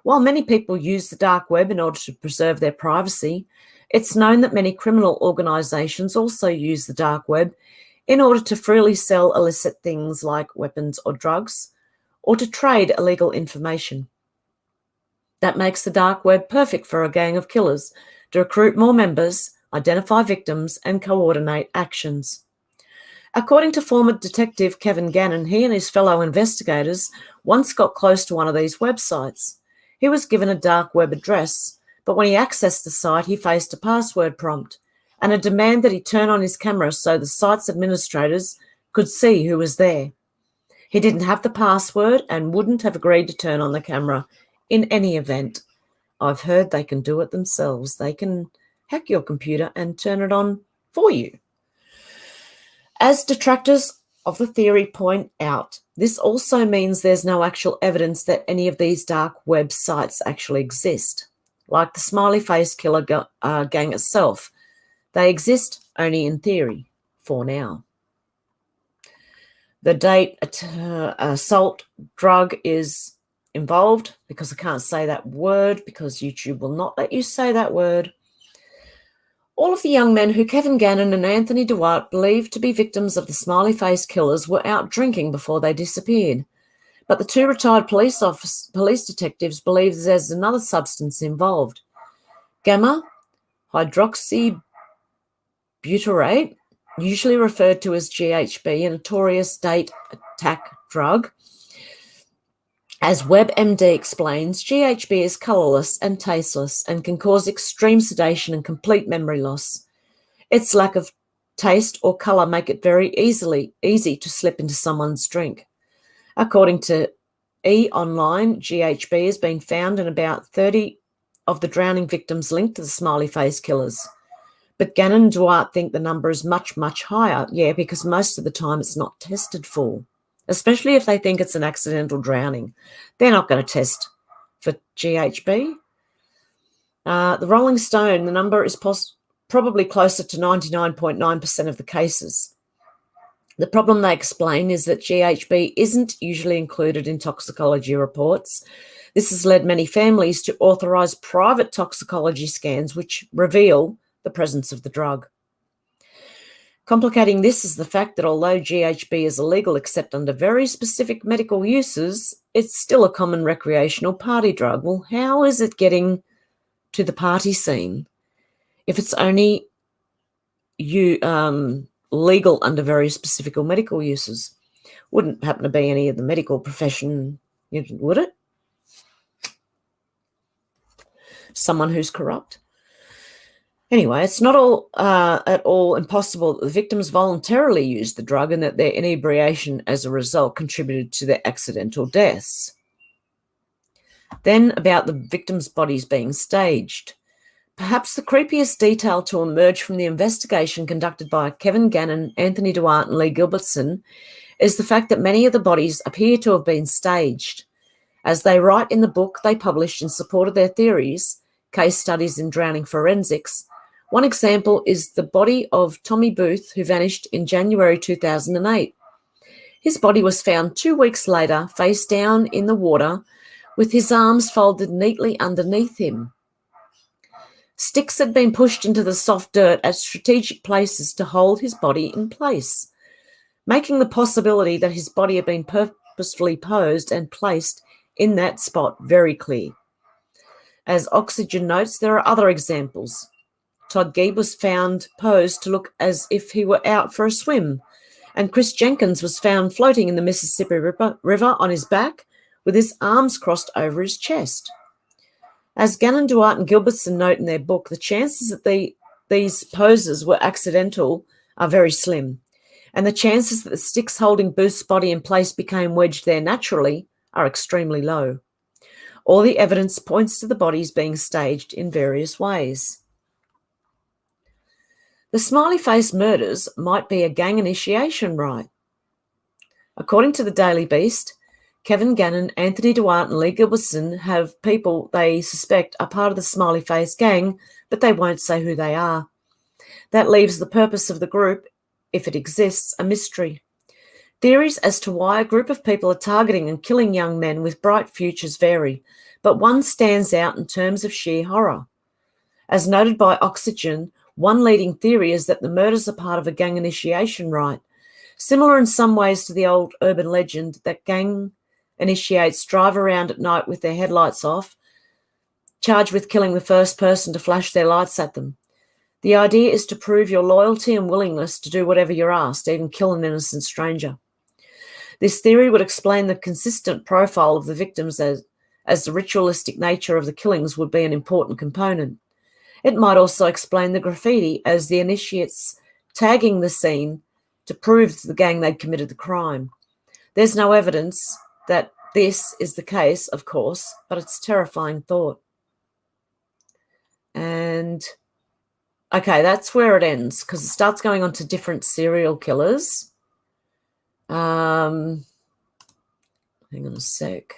While many people use the dark web in order to preserve their privacy, it's known that many criminal organisations also use the dark web in order to freely sell illicit things like weapons or drugs, or to trade illegal information. That makes the dark web perfect for a gang of killers to recruit more members, identify victims, and coordinate actions. According to former detective Kevin Gannon, he and his fellow investigators once got close to one of these websites. He was given a dark web address, but when he accessed the site, he faced a password prompt and a demand that he turn on his camera so the site's administrators could see who was there. He didn't have the password and wouldn't have agreed to turn on the camera in any event. I've heard they can do it themselves. They can hack your computer and turn it on for you. As detractors of the theory point out, this also means there's no actual evidence that any of these dark web sites actually exist. Like the smiley face killer gang itself, they exist only in theory for now. The date assault drug is involved, because I can't say that word because YouTube will not let you say that word. All of the young men who Kevin Gannon and Anthony Duarte believed to be victims of the smiley face killers were out drinking before they disappeared. But the two retired police detectives believe there's another substance involved. Gamma hydroxybutyrate, usually referred to as GHB, a notorious state attack drug. As WebMD explains, GHB is colourless and tasteless and can cause extreme sedation and complete memory loss. Its lack of taste or colour make it very easy to slip into someone's drink. According to E-Online, GHB has been found in about 30 of the drowning victims linked to the smiley face killers. But Gannon and Duarte think the number is much, much higher. Yeah, because most of the time it's not tested for, especially if they think it's an accidental drowning. They're not going to test for GHB. The Rolling Stone, the number is probably closer to 99.9% of the cases. The problem, they explain, is that GHB isn't usually included in toxicology reports. This has led many families to authorise private toxicology scans which reveal the presence of the drug. Complicating this is the fact that although GHB is illegal except under very specific medical uses, it's still a common recreational party drug. Well, how is it getting to the party scene if it's only legal under very specific or medical uses? Wouldn't happen to be any of the medical profession, would it? Someone who's corrupt. Anyway, it's not at all impossible that the victims voluntarily used the drug and that their inebriation as a result contributed to their accidental deaths. Then about the victims' bodies being staged. Perhaps the creepiest detail to emerge from the investigation conducted by Kevin Gannon, Anthony Duarte and Lee Gilbertson is the fact that many of the bodies appear to have been staged. As they write in the book they published in support of their theories, Case Studies in Drowning Forensics, one example is the body of Tommy Booth, who vanished in January 2008. His body was found 2 weeks later, face down in the water, with his arms folded neatly underneath him. Sticks had been pushed into the soft dirt at strategic places to hold his body in place, making the possibility that his body had been purposefully posed and placed in that spot very clear. As Oxygen notes, there are other examples. Todd Geeb was found posed to look as if he were out for a swim, and Chris Jenkins was found floating in the Mississippi River on his back with his arms crossed over his chest. As Gannon, Duarte and Gilbertson note in their book, the chances that these poses were accidental are very slim, and the chances that the sticks holding Booth's body in place became wedged there naturally are extremely low. All the evidence points to the bodies being staged in various ways. The smiley face murders might be a gang initiation rite. According to the Daily Beast, Kevin Gannon, Anthony Duarte and Lee Gilbertson have people they suspect are part of the smiley face gang, but they won't say who they are. That leaves the purpose of the group, if it exists, a mystery. Theories as to why a group of people are targeting and killing young men with bright futures vary, but one stands out in terms of sheer horror. As noted by Oxygen, one leading theory is that the murders are part of a gang initiation rite, similar in some ways to the old urban legend that gang initiates drive around at night with their headlights off, charged with killing the first person to flash their lights at them. The idea is to prove your loyalty and willingness to do whatever you're asked, even kill an innocent stranger. This theory would explain the consistent profile of the victims as the ritualistic nature of the killings would be an important component. It might also explain the graffiti as the initiates tagging the scene to prove to the gang they'd committed the crime. There's no evidence that this is the case, of course, but it's a terrifying thought. And, okay, that's where it ends, because it starts going on to different serial killers. Hang on a sec.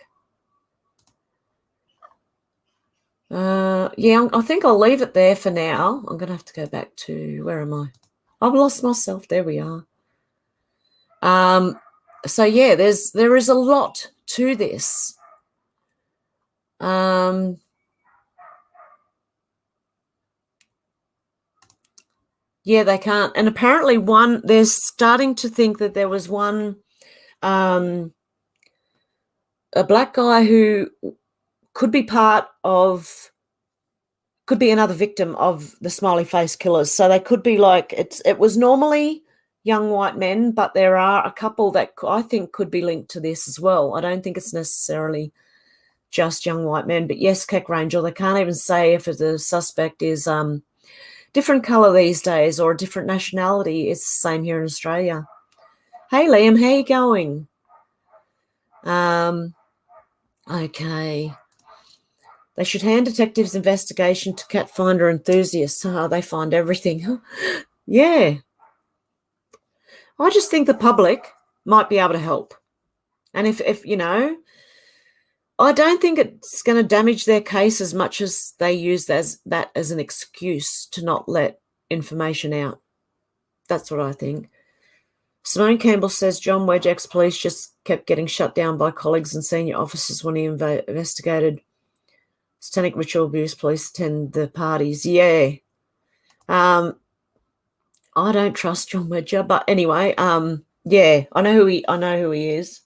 Yeah, I think I'll leave it there for now. I'm going to have to go back to, where am I? I've lost myself. There we are. So yeah, there is a lot to this. Yeah, they can't. And apparently they're starting to think that there was one, a black guy who could be another victim of the smiley face killers. So they could be like, it was normally young white men, but there are a couple that I think could be linked to this as well. I don't think it's necessarily just young white men, but yes, Keck Rangel, they can't even say if the suspect is different colour these days or a different nationality. It's the same here in Australia. Hey, Liam, how you going? Okay. They should hand detectives' investigation to cat finder enthusiasts. Oh, they find everything. Yeah. I just think the public might be able to help. And if you know, I don't think it's going to damage their case as much as they use that as an excuse to not let information out. That's what I think. Simone Campbell says John Wedge, ex-police, just kept getting shut down by colleagues and senior officers when he investigated satanic ritual abuse. Police attend the parties. Yeah. I don't trust John Wedger, but anyway, yeah, I know who he is.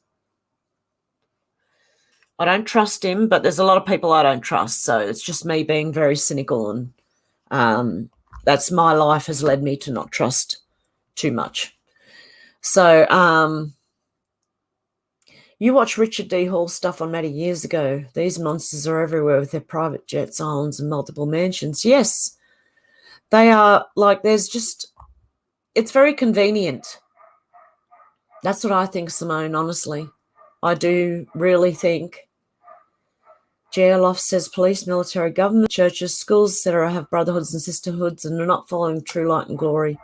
I don't trust him, but there's a lot of people I don't trust. So it's just me being very cynical, and that's my life has led me to not trust too much. So you watch Richard D. Hall stuff on Maddie years ago. These monsters are everywhere with their private jets, islands, and multiple mansions. Yes, they are. Like, it's very convenient. That's what I think, Simone, honestly. I do really think. JLoff says police, military, government, churches, schools, etc. have brotherhoods and sisterhoods and are not following true light and glory.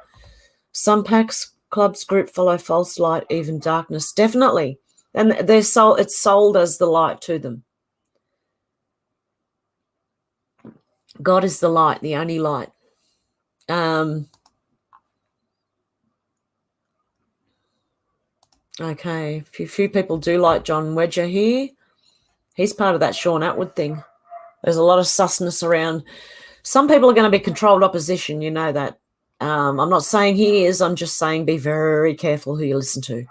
Some packs, clubs, group follow false light, even darkness. Definitely. And it's sold as the light to them. God is the light, the only light. Okay, a few people do like John Wedger here. He's part of that Sean Atwood thing. There's a lot of susness around. Some people are going to be controlled opposition, you know that. I'm not saying he is. I'm just saying be very careful who you listen to.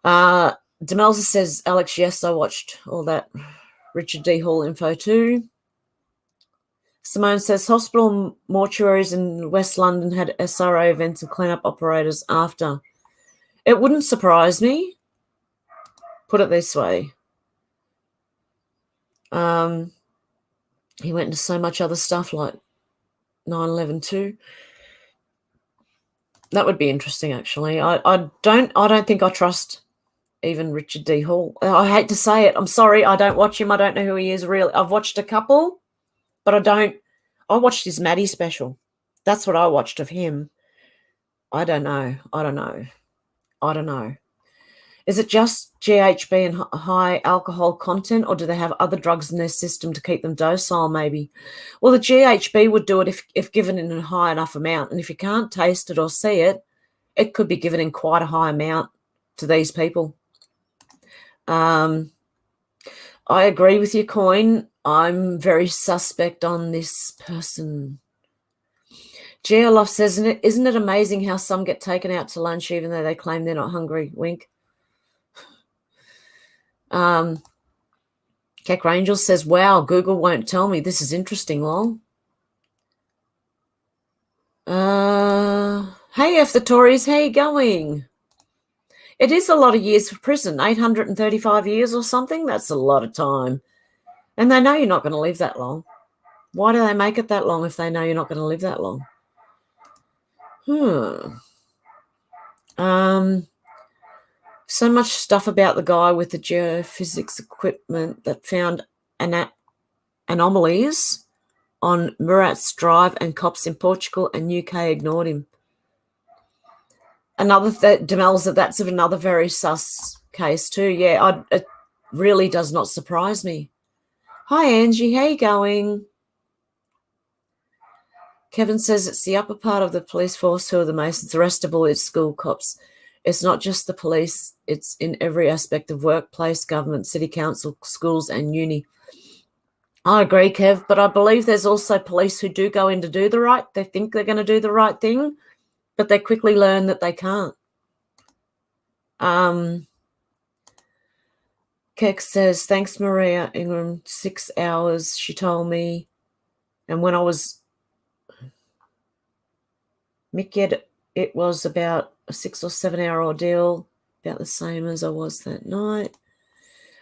Demelza says, Alex, yes, I watched all that Richard D. Hall info too. Simone says, hospital mortuaries in West London had SRO events and cleanup operators after. It wouldn't surprise me. Put it this way. He went into so much other stuff like 9/11 too. That would be interesting, actually. I don't think I trust even Richard D. Hall. I hate to say it. I'm sorry. I don't watch him. I don't know who he is really. I've watched a couple, but I watched his Maddie special. That's what I watched of him. I don't know. Is it just GHB and high alcohol content, or do they have other drugs in their system to keep them docile maybe? Well, the GHB would do it if given in a high enough amount. And if you can't taste it or see it, it could be given in quite a high amount to these people. I agree with your coin. I'm very suspect on this person. Geolof says, isn't it amazing how some get taken out to lunch even though they claim they're not hungry? Wink. Keck Rangel says, wow, Google won't tell me. This is interesting, lol. Hey, F the Tories, how you going? It is a lot of years for prison, 835 years or something. That's a lot of time. And they know you're not going to live that long. Why do they make it that long if they know you're not going to live that long? So much stuff about the guy with the geophysics equipment that found anomalies on Murat's Drive, and cops in Portugal and UK ignored him. That's another very sus case too. Yeah, it really does not surprise me. Hi, Angie. How you going? Kevin says it's the upper part of the police force who are the most arrestable. It's school cops. It's not just the police. It's in every aspect of workplace, government, city council, schools, and uni. I agree, Kev, but I believe there's also police who do go in to do the right. They think they're going to do the right thing, but they quickly learn that they can't. Keck says, thanks, Maria Ingram, 6 hours, she told me. And when I was Mick, it was about a 6 or 7 hour ordeal, about the same as I was that night.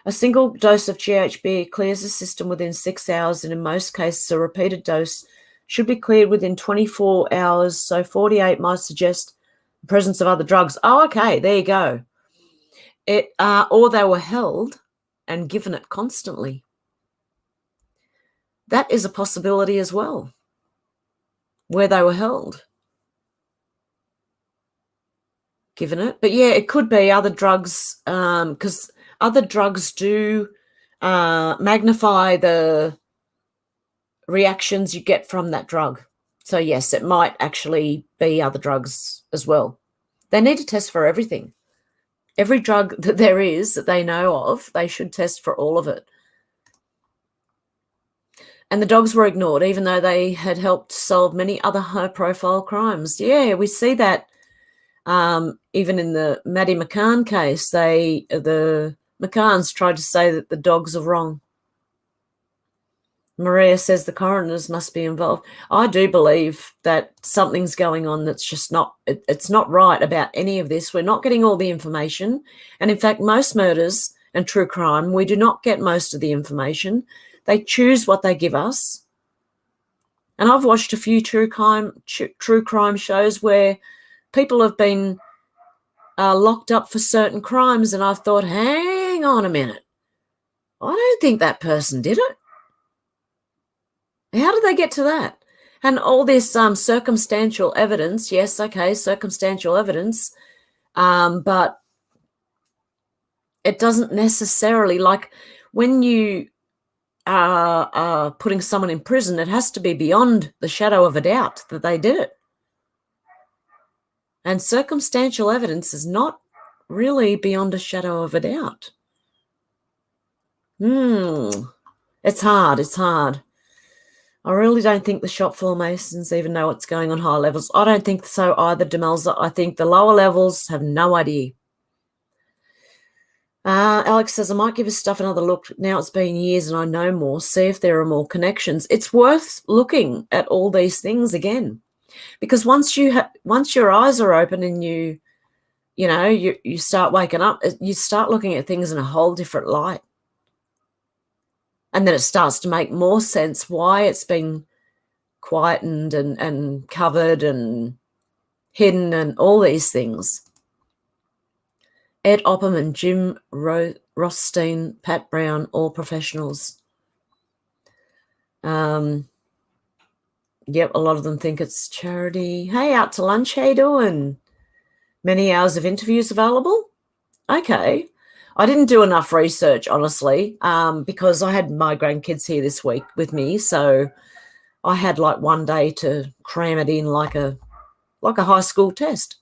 A single dose of GHB clears the system within 6 hours, and in most cases, a repeated dose should be cleared within 24 hours, so 48 might suggest the presence of other drugs. Oh, okay, there you go. Or they were held and given it constantly. That is a possibility as well, where they were held, given it. But yeah, it could be other drugs, because other drugs do magnify the reactions you get from that drug. So yes, it might actually be other drugs as well. They need to test for everything. Every drug that there is that they know of, they should test for all of it. And the dogs were ignored, even though they had helped solve many other high-profile crimes. Yeah, we see that even in the Maddie McCann case. The McCanns tried to say that the dogs are wrong. Maria says the coroners must be involved. I do believe that something's going on that's just not, it's not right about any of this. We're not getting all the information. And in fact, most murders and true crime, we do not get most of the information. They choose what they give us. And I've watched a few true crime shows where people have been locked up for certain crimes, and I've thought, hang on a minute, I don't think that person did it. How did they get to that? And all this circumstantial evidence, yes, okay, circumstantial evidence, but it doesn't necessarily, like when you are putting someone in prison, it has to be beyond the shadow of a doubt that they did it. And circumstantial evidence is not really beyond a shadow of a doubt. It's hard. I really don't think the shop floor masons even know what's going on high levels. I don't think so either, Demelza. I think the lower levels have no idea. Alex says, I might give his stuff another look. Now it's been years and I know more. See if there are more connections. It's worth looking at all these things again, because once your eyes are open and you start waking up, you start looking at things in a whole different light. And then it starts to make more sense why it's been quietened and covered and hidden and all these things. Ed Opperman, Jim Rothstein, Pat Brown, all professionals. Yep, a lot of them think it's charity. Hey, out to lunch, how you doing? Many hours of interviews available? Okay. I didn't do enough research, honestly, because I had my grandkids here this week with me, so I had like one day to cram it in like a high school test.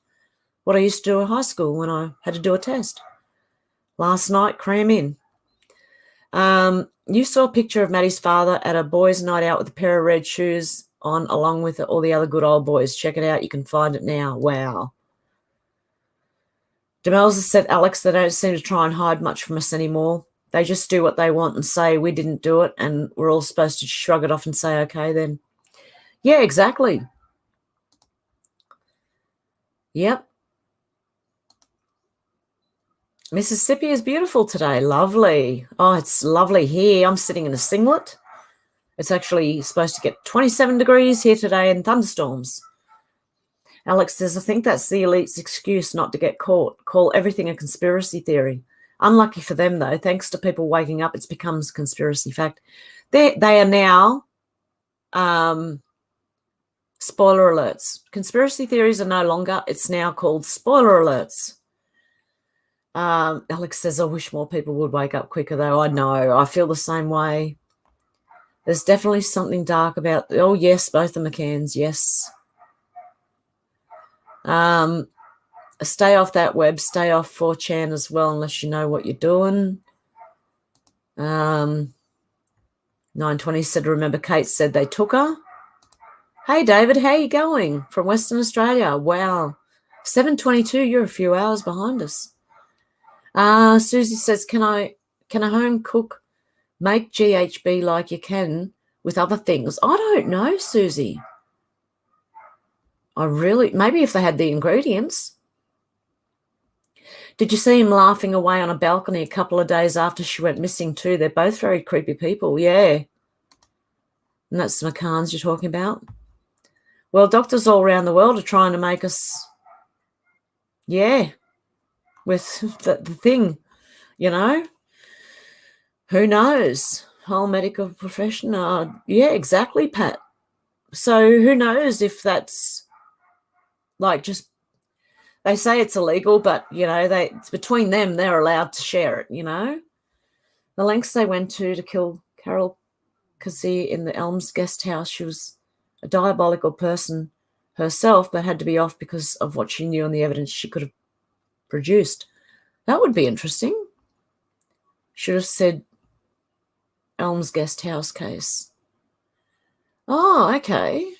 What I used to do at high school when I had to do a test. Last night, cram in. You saw a picture of Maddie's father at a boys' night out with a pair of red shoes on, along with all the other good old boys. Check it out. You can find it now. Wow. Demelza said, Alex, they don't seem to try and hide much from us anymore. They just do what they want and say we didn't do it, and we're all supposed to shrug it off and say, okay, then. Yeah, exactly. Yep. Mississippi is beautiful today. Lovely. Oh, it's lovely here. I'm sitting in a singlet. It's actually supposed to get 27 degrees here today and thunderstorms. Alex says, I think that's the elite's excuse not to get caught. Call everything a conspiracy theory. Unlucky for them, though. Thanks to people waking up, it's become a conspiracy fact. They are now spoiler alerts. Conspiracy theories are no longer. It's now called spoiler alerts. Alex says, I wish more people would wake up quicker, though. I know. I feel the same way. There's definitely something dark about, oh, yes, both the McCanns, yes. Stay off that web. Stay off 4chan as well, unless you know what you're doing. 920 said, remember Kate said they took her? Hey, David, how you going? From Western Australia. Wow. 7:22, you're a few hours behind us. Susie says, can a home cook make GHB like you can with other things? I don't know, Susie. Maybe if they had the ingredients. Did you see him laughing away on a balcony a couple of days after she went missing too? They're both very creepy people, yeah. And that's the McCanns you're talking about? Well, doctors all around the world are trying to make us, yeah, with the thing, you know. Who knows? Whole medical profession. Yeah, exactly, Pat. So who knows if that's like just, they say it's illegal, but, you know, it's between them, they're allowed to share it, you know. The lengths they went to kill Carol Kazee in the Elms guest house. She was a diabolical person herself, but had to be off because of what she knew and the evidence she could have produced. That would be interesting. Should have said Elms guest house case. Oh, okay.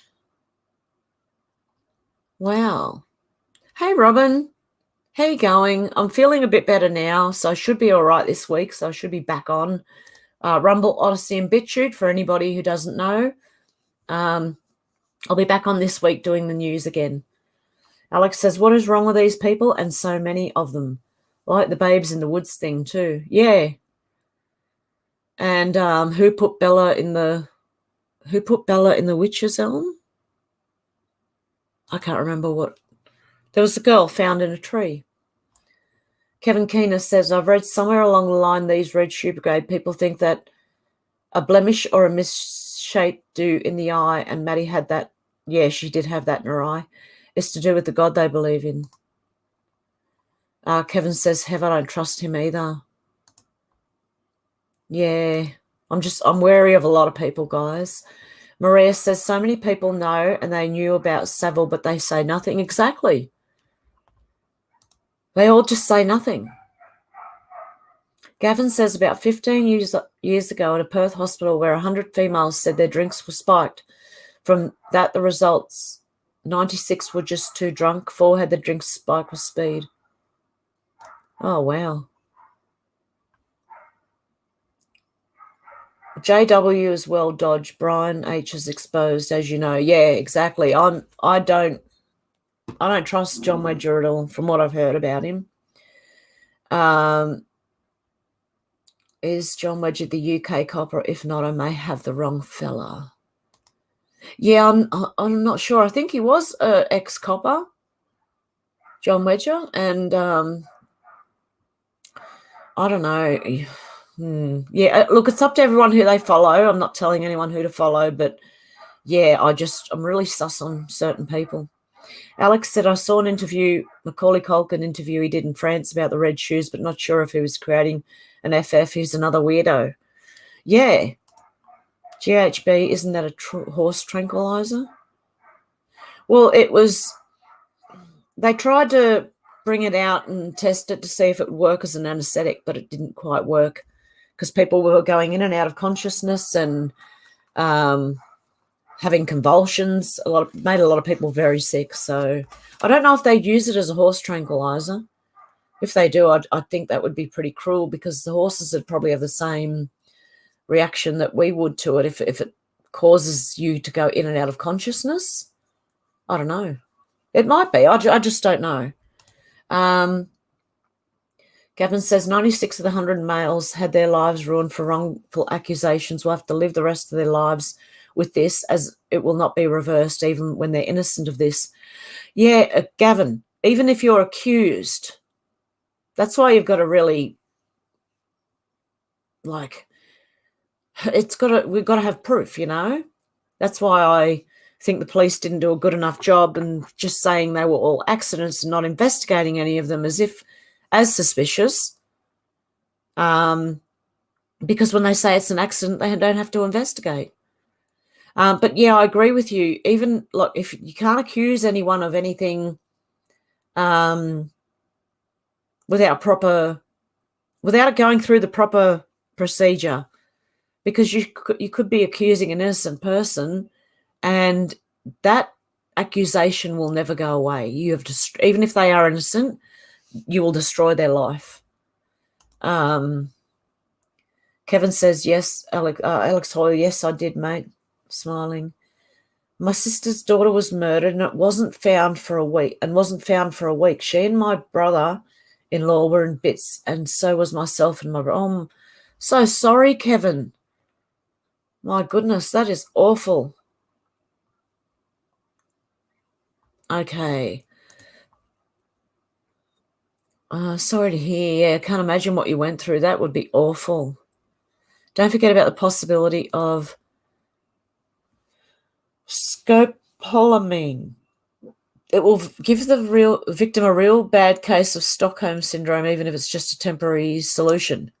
Wow. Hey, Robin. How you going? I'm feeling a bit better now, so I should be all right this week, so I should be back on. Rumble, Odysee and Bitchute, for anybody who doesn't know. I'll be back on this week doing the news again. Alex says, what is wrong with these people? And so many of them. Like the babes in the woods thing too. Yeah. And who put Bella in the witch's elm? I can't remember what. There was a girl found in a tree. Kevin Keener says, I've read somewhere along the line these red shoe brigade people think that a blemish or a misshape do in the eye, and Maddie had that. Yeah, she did have that in her eye. It's to do with the God they believe in. Kevin says, Hev, I don't trust him either. Yeah, I'm wary of a lot of people, guys. Maria says, so many people know and they knew about Savile, but they say nothing. Exactly. They all just say nothing. Gavin says about 15 years ago at a Perth hospital where 100 females said their drinks were spiked. From that, the results, 96 were just too drunk. 4 had the drinks spiked with speed. Oh, wow. JW as well, Dodge. Brian H is exposed, as you know. Yeah, exactly. I don't trust John Wedger at all, from what I've heard about him. Is John Wedger the UK copper? If not, I may have the wrong fella. Yeah, I'm not sure. I think he was an ex-copper, John Wedger, and I don't know. Yeah, look, it's up to everyone who they follow. I'm not telling anyone who to follow, but yeah, I'm really sus on certain people. Alex said, I saw an interview, Macaulay Culkin interview he did in France about the red shoes, but not sure if he was creating an FF. He's another weirdo. Yeah. GHB, isn't that a horse tranquilizer? Well, they tried to bring it out and test it to see if it would work as an anesthetic, but it didn't quite work because people were going in and out of consciousness and having convulsions. Made a lot of people very sick. So I don't know if they'd use it as a horse tranquilizer. If they do, I think that would be pretty cruel because the horses would probably have the same reaction that we would to it if it causes you to go in and out of consciousness. I don't know. It might be. I just don't know. Gavin says 96 of the 100 males had their lives ruined for wrongful accusations. Will have to live the rest of their lives with this, as it will not be reversed even when they're innocent of this. Yeah, Gavin, even if you're accused, that's why you've got to really, we've got to have proof, you know? That's why I think the police didn't do a good enough job and just saying they were all accidents and not investigating any of them as suspicious. Because when they say it's an accident, they don't have to investigate. But yeah, I agree with you. Even if you can't accuse anyone of anything without it going through the proper procedure, because you could be accusing an innocent person, and that accusation will never go away. You have even if they are innocent, you will destroy their life. Kevin says, yes, Alex Hoyle, yes, I did, mate, smiling. My sister's daughter was murdered and it wasn't found for a week. She and my brother-in-law were in bits, and so was myself and my brother. Oh, I'm so sorry, Kevin. My goodness, that is awful. Okay. Sorry to hear. Yeah, I can't imagine what you went through. That would be awful. Don't forget about the possibility of scopolamine. It will give the victim a real bad case of Stockholm syndrome, even if it's just a temporary solution.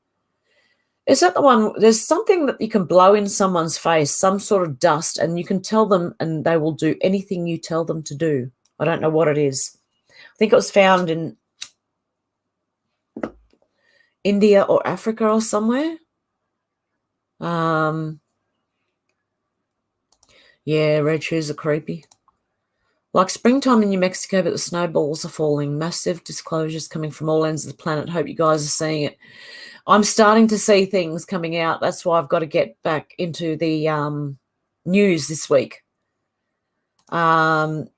Is that the one? There's something that you can blow in someone's face, some sort of dust, and you can tell them and they will do anything you tell them to do. I don't know what it is. I think it was found in India or Africa or somewhere. Yeah, red shoes are creepy. Like springtime in New Mexico, but the snowballs are falling. Massive disclosures coming from all ends of the planet. Hope you guys are seeing it. I'm starting to see things coming out. That's why I've got to get back into the news this week. Morning,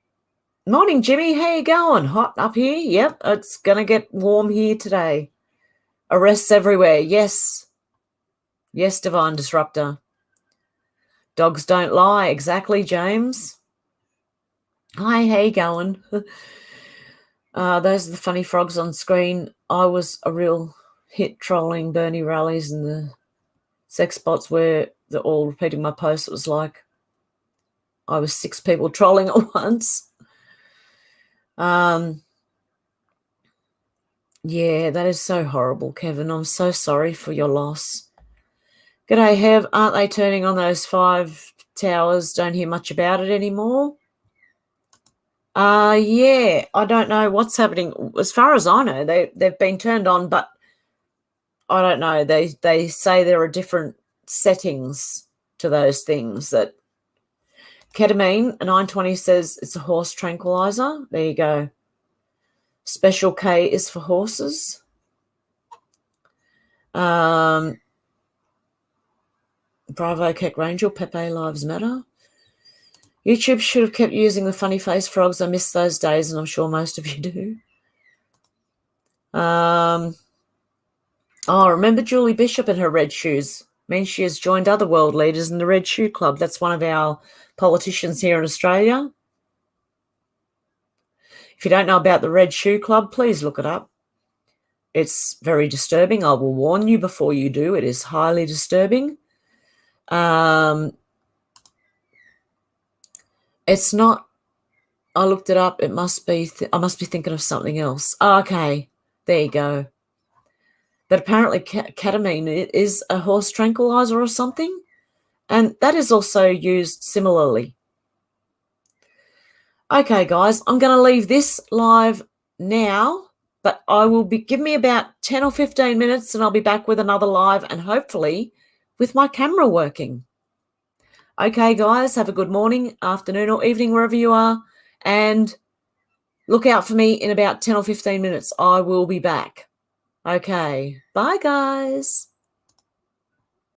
Jimmy. How you going? Hot up here? Yep, it's going to get warm here today. Arrests everywhere. Yes. Yes, Divine Disruptor. Dogs don't lie. Exactly, James. Hi, how you going? Those are the funny frogs on screen. I was a real hit trolling Bernie rallies and the sex bots where they're all repeating my post. It was like I was 6 people trolling at once. Yeah, that is so horrible, Kevin. I'm so sorry for your loss. G'day, Hev. Aren't they turning on those 5 towers? Don't hear much about it anymore. Yeah, I don't know what's happening. As far as I know, they've been turned on, but I don't know. They say there are different settings to those things. That ketamine, 920 says it's a horse tranquilizer. There you go. Special K is for horses. Bravo, Keck Rangel, Pepe Lives Matter. YouTube should have kept using the funny face frogs. I miss those days, and I'm sure most of you do. Remember Julie Bishop and her red shoes? Means she has joined other world leaders in the Red Shoe Club. That's one of our politicians here in Australia. If you don't know about the Red Shoe Club, please look it up. It's very disturbing. I will warn you before you do. It is highly disturbing. It's not. I looked it up. It must be. I must be thinking of something else. Okay, there you go. But apparently, ketamine is a horse tranquilizer or something, and that is also used similarly. Okay, guys, I'm going to leave this live now, but I will give me about 10 or 15 minutes and I'll be back with another live and hopefully with my camera working. Okay, guys, have a good morning, afternoon or evening, wherever you are, and look out for me in about 10 or 15 minutes. I will be back. Okay, bye, guys.